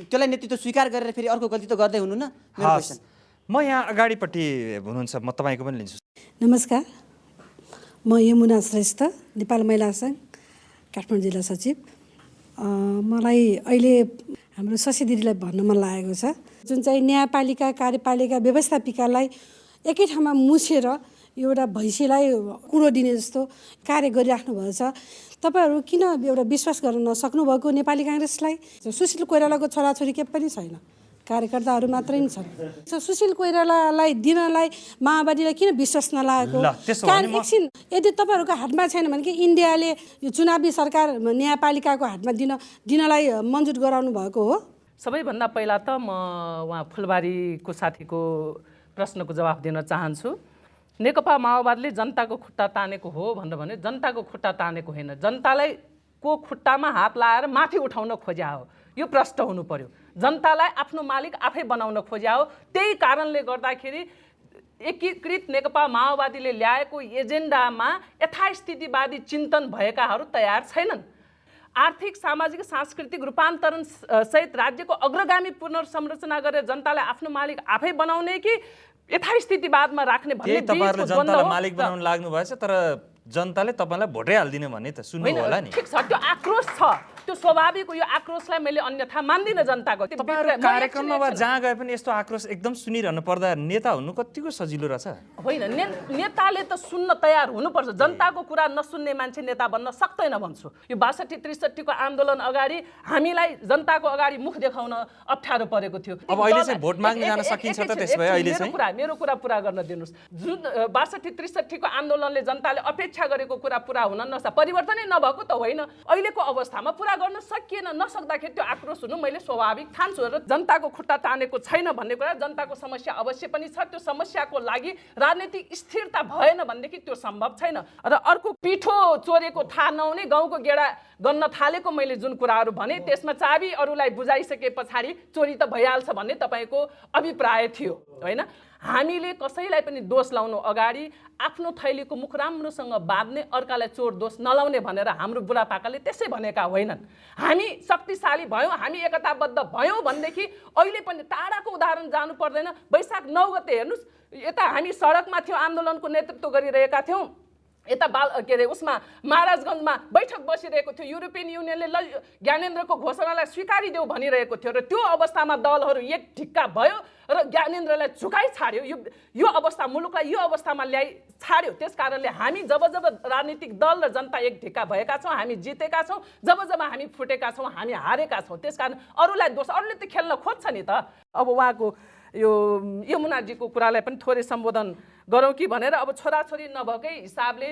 त्यसलाई नेतृत्व स्वीकार गरेर फेरि अर्को गल्ती त गर्दै हुनु न? म यहाँ अगाडिपट्टि हुनुहुन्छ, म तपाईँको पनि लिन्छु। नमस्कार, म यमुना श्रेष्ठ, नेपाल महिला सङ्घ काठमाडौँ जिल्ला सचिव। मलाई अहिले हाम्रो शशी दिदीलाई भन्न मन लागेको छ, जुन चाहिँ न्यायपालिका कार्यपालिका व्यवस्थापिकालाई एकै ठाउँमा मुछेर एउटा भैँसीलाई कुरो दिने जस्तो कार्य गरिराख्नु भएको छ। तपाईँहरू किन एउटा विश्वास गर्न नसक्नुभएको नेपाली काङ्ग्रेसलाई? सुशील कोइरालाको छोराछोरी के पनि छैन, कार्यकर्ताहरू मात्रै नै छन्। सुशील कोइरालालाई दिनलाई माओवादीलाई किन विश्वास नलागेको? कारण एकछिन, यदि तपाईँहरूको हातमा छैन भने कि इन्डियाले यो चुनावी सरकार न्यायपालिकाको हातमा दिनलाई मन्जुर गराउनु भएको हो? सबैभन्दा पहिला त म उहाँ फुलबारीको साथीको प्रश्नको जवाफ दिन चाहन्छु। नेकपा माओवादीले जनताको खुट्टा तानेको हो भनेर भने जनताको खुट्टा तानेको होइन, जनतालाई को खुट्टामा हात लाएर माथि उठाउन खोज्या हो। यो प्रष्ट हुनु पर्यो। जनतालाई आफ्नो मालिक आफै बनाउन खोज्या हो। त्यही कारणले गर्दाखेरि एकीकृत नेकपा माओवादीले ल्याएको एजेन्डामा यथास्थितिवादी चिन्तन भएकाहरू तयार छैनन्। आर्थिक सामाजिक सांस्कृतिक रूपान्तरण सहित राज्यको अग्रगामी पुनर्संरचना गरेर जनतालाई आफ्नो मालिक आफै बनाउने कि यथास्थितिवादमा राख्ने भन्ने तपाईहरुले जनतालाई मालिक बनाउन लाग्नु भएछ, तर जनताले तपाईलाई भोटै हाल्दिने भन्ने त सुन्नु होला नि। ठीक छ, त्यो आक्रोश छ, त्यो स्वाभाविक हो। यो आक्रोशलाई मैले अन्यथा मान्दिनँ जनताको। तपाईहरु कार्यक्रममा वा जहाँ गए पनि यस्तो आक्रोश एकदम सुनिरहनु पर्दा नेता हुनु कतिको सजिलो रहेछ? होइन, नेताले त सुन्न तयार हुनुपर्छ। जनताको कुरा नसुन्ने मान्छे नेता बन्न सक्दैन भन्छु। यो 62-63 को आन्दोलन अगाडि हामीलाई जनताको अगाडि मुख देखाउन अप्ठ्यारो परेको थियो। अब अहिले चाहिँ भोट माग्न जान सकिन्छ त त्यसभए अहिले चाहिँ? मेरो कुरा पुरा गर्न दिनुस्। जुन 62-63 को आन्दोलनले जनताले अपेक्षा गरेको कुरा पुरा हुन नसक्दा परिवर्तनै नभएको त होइन। अहिलेको अवस्थामा पुरा गर्न सकिएन, नसक्दाखेरि त्यो आक्रोश हुनु मैले स्वाभाविक ठान्छु। र जनताको खुट्टा तानेको छैन भन्ने कुरा, जनताको समस्या अवश्य पनि छ। त्यो समस्याको लागि राजनीतिक स्थिरता भएन भनेदेखि त्यो सम्भव छैन। र अर्को पिठो चोरेको थाहा नहुने गाउँको गेडा गन्न थालेको मैले जुन कुराहरू भने त्यसमा चाबी अरूलाई बुझाइसके पछाडि चोरी त भइहाल्छ भन्ने तपाईँको अभिप्राय थियो, होइन? हामीले कसैलाई पनि दोष लाउनु अगाडि आफ्नो थैलीको मुख राम्रोसँग बाँध्ने, अर्कालाई चोर दोष नलाउने भनेर हाम्रो बुढापाकाले त्यसै भनेका होइनन्। हामी शक्तिशाली भयौँ, हामी एकताबद्ध भयौँ भनेदेखि अहिले पनि टाढाको उदाहरण जानु पर्दैन। वैशाख 9 गते हेर्नुहोस्, यता हामी सडकमा थियौँ, आन्दोलनको नेतृत्व गरिरहेका थियौँ। यता उसमा महाराजगञ्जमा बैठक बसिरहेको थियो। युरोपियन युनियनले ज्ञानेन्द्रको घोषणालाई स्वीकारिदेऊ भनिरहेको थियो। र त्यो अवस्थामा दलहरू एक ढिक्का भयो र ज्ञानेन्द्रलाई झुकाइ छाड्यो। यो अवस्था, मुलुकलाई यो अवस्थामा ल्याइ छाड्यो। त्यस कारणले हामी जब राजनीतिक दल र जनता एक ढिक्का भएका छौँ, हामी जितेका छौँ, जब हामी फुटेका छौँ, हामी हारेका छौँ। त्यस कारण अरूलाई दोष, अरूले त खेल्न खोज्छ नि त। अब उहाँको यो यमुनाजीको कुरालाई पनि थोरै सम्बोधन गरौँ कि भनेर। अब छोराछोरी नभएकै हिसाबले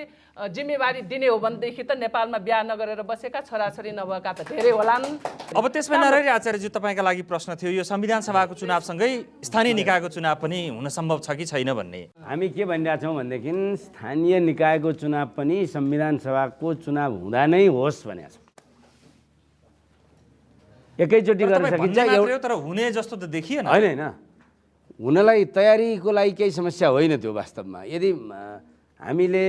जिम्मेवारी दिने हो भनेदेखि त नेपालमा बिहा नगरेर बसेका छोराछोरी नभएका त धेरै होलान्। अब त्यसमा नरहरी आचार्यज्यू तपाईँका लागि प्रश्न थियो, यो संविधान सभाको चुनावसँगै स्थानीय निकायको चुनाव पनि हुन सम्भव छ कि छैन भन्ने। हामी के भनिरहेका छौँ भनेदेखि स्थानीय निकायको चुनाव पनि संविधान सभाको चुनाव हुँदा नै होस् भनेका छौँ। एकैचोटि गर्न सकिन्छ तर हुने जस्तो त देखिएन। होइन, हुनलाई तयारीको लागि केही समस्या होइन त्यो वास्तवमा। यदि हामीले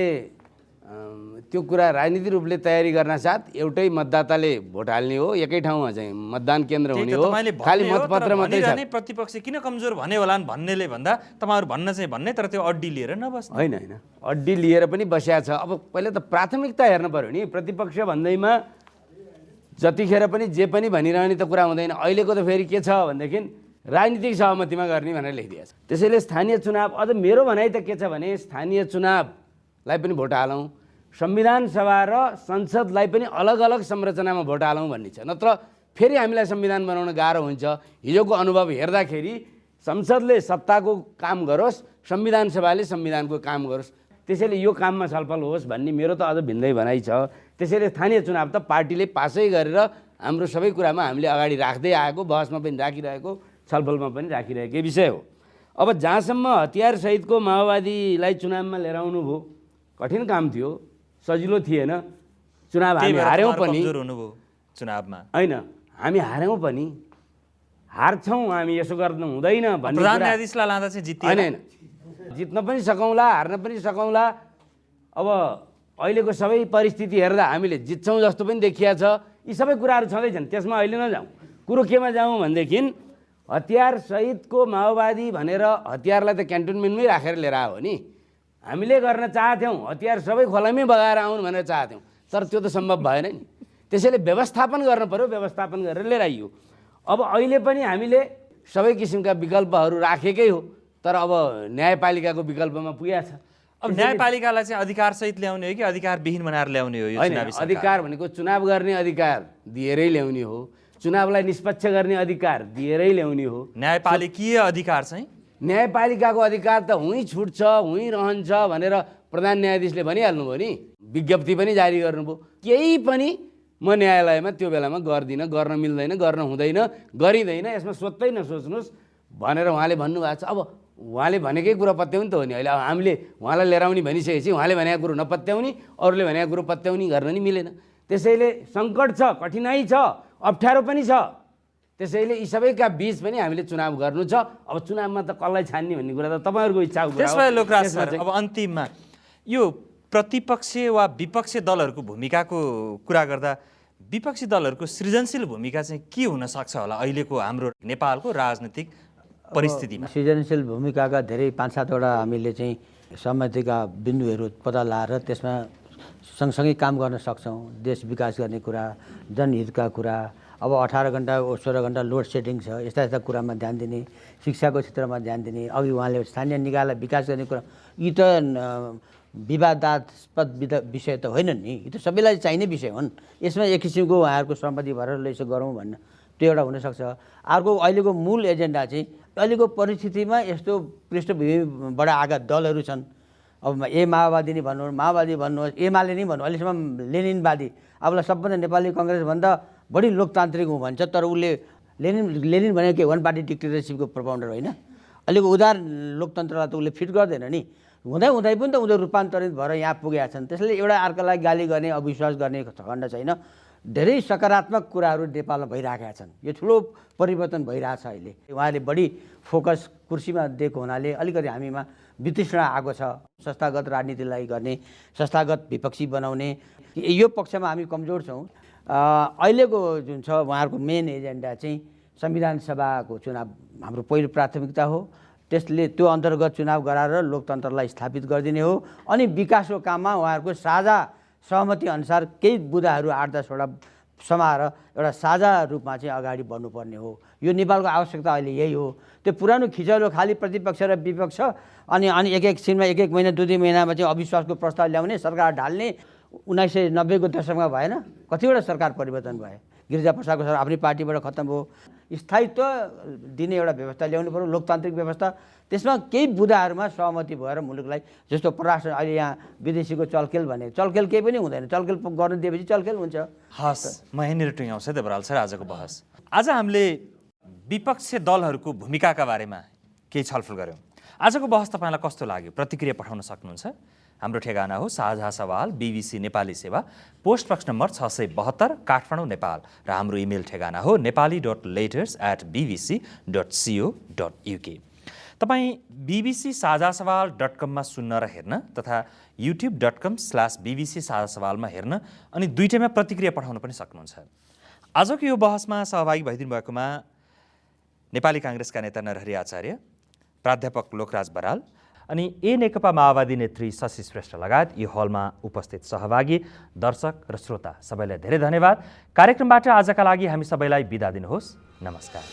त्यो कुरा राजनीतिक रूपले तयारी गर्न साथ एउटै मतदाताले भोट हाल्ने हो, एकै ठाउँमा चाहिँ मतदान केन्द्र हुने हो, खालि मतपत्र मात्रै छ। प्रतिपक्ष किन कमजोर भने होलान् भन्नेले भन्दा तपाईँहरू भन्न चाहिँ भन्ने, तर त्यो अड्डी लिएर नबस्ने। होइन, अड्डी लिएर पनि बस्या छ। अब पहिला त प्राथमिकता हेर्नु पर्यो नि। प्रतिपक्ष भन्दैमा जतिखेर पनि जे पनि भनिरहने त कुरा हुँदैन। अहिलेको त फेरि के छ भनेदेखि राजनीतिक सहमतिमा गर्ने भनेर लेखिदिएको छ। त्यसैले स्थानीय चुनाव, अझ मेरो भनाइ त के छ भने स्थानीय चुनावलाई पनि भोट हालौँ, संविधान सभा र संसदलाई पनि अलग अलग संरचनामा भोट हालौँ भन्ने छ। नत्र फेरि हामीलाई संविधान बनाउन गाह्रो हुन्छ। हिजोको अनुभव हेर्दाखेरि संसदले सत्ताको काम गरोस्, संविधान सभाले संविधानको काम गरोस्। त्यसैले यो काममा छलफल होस् भन्ने मेरो त अझ भिन्दै भनाइ छ। त्यसैले स्थानीय चुनाव त पार्टीले पासै गरेर हाम्रो सबै कुरामा हामीले अगाडि राख्दै आएको, बहसमा पनि राखिरहेको, छलफलमा पनि राखिरहेकै विषय हो। अब जहाँसम्म हतियार सहितको माओवादीलाई चुनावमा लिएर आउनु भयो, कठिन काम थियो, सजिलो थिएन। चुनाव हामी हार्यौँ पनि, चुनावमा होइन हामी हार्यौँ पनि, हार्छौँ हामी, यसो गर्नु हुँदैन भन्ने प्रधान न्यायाधीशलाई लाँदा चाहिँ जित्यो। होइन, जित्न पनि सकौँला, हार्न पनि सकौँला। अब अहिलेको सबै परिस्थिति हेर्दा हामीले जित्छौँ जस्तो पनि देखिया छ। यी सबै कुराहरू छँदैछन्, त्यसमा अहिले नजाउँ। कुरो केमा जाउँ भनेदेखि हतियार सहितको माओवादी भनेर हतियारलाई त क्यान्टोनमेन्टमै राखेर लिएर आयो नि। हामीले गर्न चाहथ्यौँ, हतियार सबै खोलामै बगाएर आउनु भनेर चाहथ्यौँ, तर त्यो त सम्भव भएन नि। त्यसैले व्यवस्थापन गर्न पर्यो, व्यवस्थापन गरेर लिएर आइयो। अब अहिले पनि हामीले सबै किसिमका विकल्पहरू राखेकै हो, तर अब न्यायपालिकाको विकल्पमा पुगेको छ। अब न्यायपालिकालाई चाहिँ अधिकारसहित ल्याउने हो कि अधिकारविहीन बनाएर ल्याउने हो? अधिकार भनेको चुनाव गर्ने अधिकार दिएरै ल्याउने हो, चुनावलाई निष्पक्ष गर्ने अधिकार दिएरै ल्याउने हो। न्यायपालिकीय अधिकार चाहिँ न्यायपालिकाको अधिकार त हुँ छुट्छ, हुँ रहन्छ भनेर प्रधान न्यायाधीशले भनिहाल्नुभयो नि, विज्ञप्ति पनि जारी गर्नुभयो। केही पनि म न्यायालयमा त्यो बेलामा गर्दिनँ, गर्न मिल्दैन, गर्न हुँदैन, गरिँदैन, यसमा सोध्दै नसोच्नुहोस् भनेर उहाँले भन्नुभएको छ। अब उहाँले भनेकै कुरा पत्याउने त हो नि। अहिले अब हामीले उहाँलाई लिएर आउने भनिसकेपछि उहाँले भनेको कुरो नपत्याउने, अरूले भनेको कुरो पत्याउने गर्न नि मिलेन। त्यसैले सङ्कट छ, कठिनाइ छ, अप्ठ्यारो पनि छ। त्यसैले यी सबैका बीच पनि हामीले चुनाव गर्नु छ। अब चुनावमा त कसलाई छान्ने भन्ने कुरा त तपाईँहरूको इच्छाको कुरा हो। त्यसमा लोकराज सर, अब अन्तिममा यो प्रतिपक्ष वा विपक्षी दलहरूको भूमिकाको कुरा गर्दा विपक्षी दलहरूको सृजनशील भूमिका चाहिँ के हुन सक्छ होला अहिलेको हाम्रो नेपालको राजनीतिक परिस्थितिमा? सृजनशील भूमिकाका धेरै 5-7वटा हामीले चाहिँ सहमतिका बिन्दुहरू पत्ता लगाएर त्यसमा सँगसँगै काम गर्न सक्छौँ। देश विकास गर्ने कुरा, जनहितका कुरा, अब 18 घन्टा 16 घन्टा लोड सेडिङ छ, यस्ता यस्ता कुरामा ध्यान दिने, शिक्षाको क्षेत्रमा ध्यान दिने, अघि उहाँले स्थानीय निकायलाई विकास गर्ने कुरा, यी त विवादास्पद विषय त होइनन् नि, यी त सबैलाई चाहिने विषय हुन्। यसमा एक किसिमको उहाँहरूको सहमति भएर यसो गरौँ भन्न त्यो एउटा हुनसक्छ। अर्को अहिलेको मूल एजेन्डा चाहिँ अहिलेको परिस्थितिमा यस्तो पृष्ठभूमिबाट आएका दलहरू छन्। अब माओवादी नै भन्नुहोस्, एमाले नै भन्नु, अहिलेसम्म लेनिनवादी, अबलाई सबभन्दा नेपाली कङ्ग्रेसभन्दा बढी लोकतान्त्रिक हुँ भन्छ, तर उसले लेनिन भनेको के वान पार्टी डिक्टेटरसिपको प्रपाउन्डर होइन। अहिलेको उदार लोकतन्त्रलाई त उसले फिट गर्दैन नि। हुँदै पनि त उनीहरू रूपान्तरित भएर यहाँ पुगेका छन्। त्यसैले एउटा अर्कालाई गाली गर्ने, अविश्वास गर्ने खण्ड छैन। धेरै सकारात्मक कुराहरू नेपालमा भइरहेका छन्। यो ठुलो परिवर्तन भइरहेछ अहिले। उहाँले बढी फोकस कुर्सीमा दिएको हुनाले अलिकति हामीमा वितृष्णा आएको छ। संस्थागत राजनीतिलाई गर्ने, संस्थागत विपक्षी बनाउने, यो पक्षमा हामी कमजोर छौँ। अहिलेको जुन छ उहाँहरूको मेन एजेन्डा चाहिँ संविधान सभाको चुनाव हाम्रो पहिलो प्राथमिकता हो। त्यसले त्यो अन्तर्गत चुनाव गराएर लोकतन्त्रलाई स्थापित गरिदिने हो। अनि विकासको काममा उहाँहरूको साझा सहमति अनुसार केही बुदाहरू 8-10वटा समाएर एउटा साझा रूपमा चाहिँ अगाडि बढ्नुपर्ने हो। यो नेपालको आवश्यकता अहिले यही हो। त्यो पुरानो खिचलो खालि प्रतिपक्ष र विपक्ष अनि एक छिनमा एक महिना 2 महिनामा चाहिँ अविश्वासको प्रस्ताव ल्याउने, सरकार ढाल्ने 1990 को दशकमा भएन। कतिवटा सरकार परिवर्तन भयो। गिरिजाप्रसादको सरकार आफ्नै पार्टीबाट खत्तम भयो। स्थायित्व दिने एउटा व्यवस्था ल्याउनु पर्यो, लोकतान्त्रिक व्यवस्था। त्यसमा केही बुदाहरूमा सहमति भएर मुलुकलाई, जस्तो परराष्ट्र अहिले यहाँ विदेशीको चलखेल भने चलखेल केही पनि हुँदैन, चलखेल गर्नु दिएपछि चलखेल हुन्छ। हस्, म यहीँनिर टुङ्ग्याउँछु है देवराल सर आजको बहस। आज हामीले विपक्षी दलहरूको भूमिकाका बारेमा केही छलफल गऱ्यौँ। आजको बहस तपाईँलाई कस्तो लाग्यो? प्रतिक्रिया पठाउन सक्नुहुन्छ। हाम्रो ठेगाना हो साझा सवाल BBC नेपाली सेवा, post box number 672 Kathmandu Nepal, र हाम्रो इमेल ठेगाना हो nepali.letters@bbc.co.uk। तपाईँ BBC साझा सवाल.com मा सुन्न र हेर्न तथा youtube.com/BBC साझा सवालमा हेर्न अनि दुईटैमा प्रतिक्रिया पठाउन पनि सक्नुहुन्छ। आजको यो बहसमा सहभागी भइदिनु भएकोमा नेपाली काङ्ग्रेसका नेता नरहरि आचार्य, प्राध्यापक लोकराज बराल अनि नेकपा माओवादी नेत्री शशि श्रेष्ठ लगायत यो हलमा उपस्थित सहभागी दर्शक र श्रोता सबैलाई धेरै धन्यवाद। कार्यक्रमबाट आजका लागि हामी सबैलाई बिदा दिनुहोस्। नमस्कार।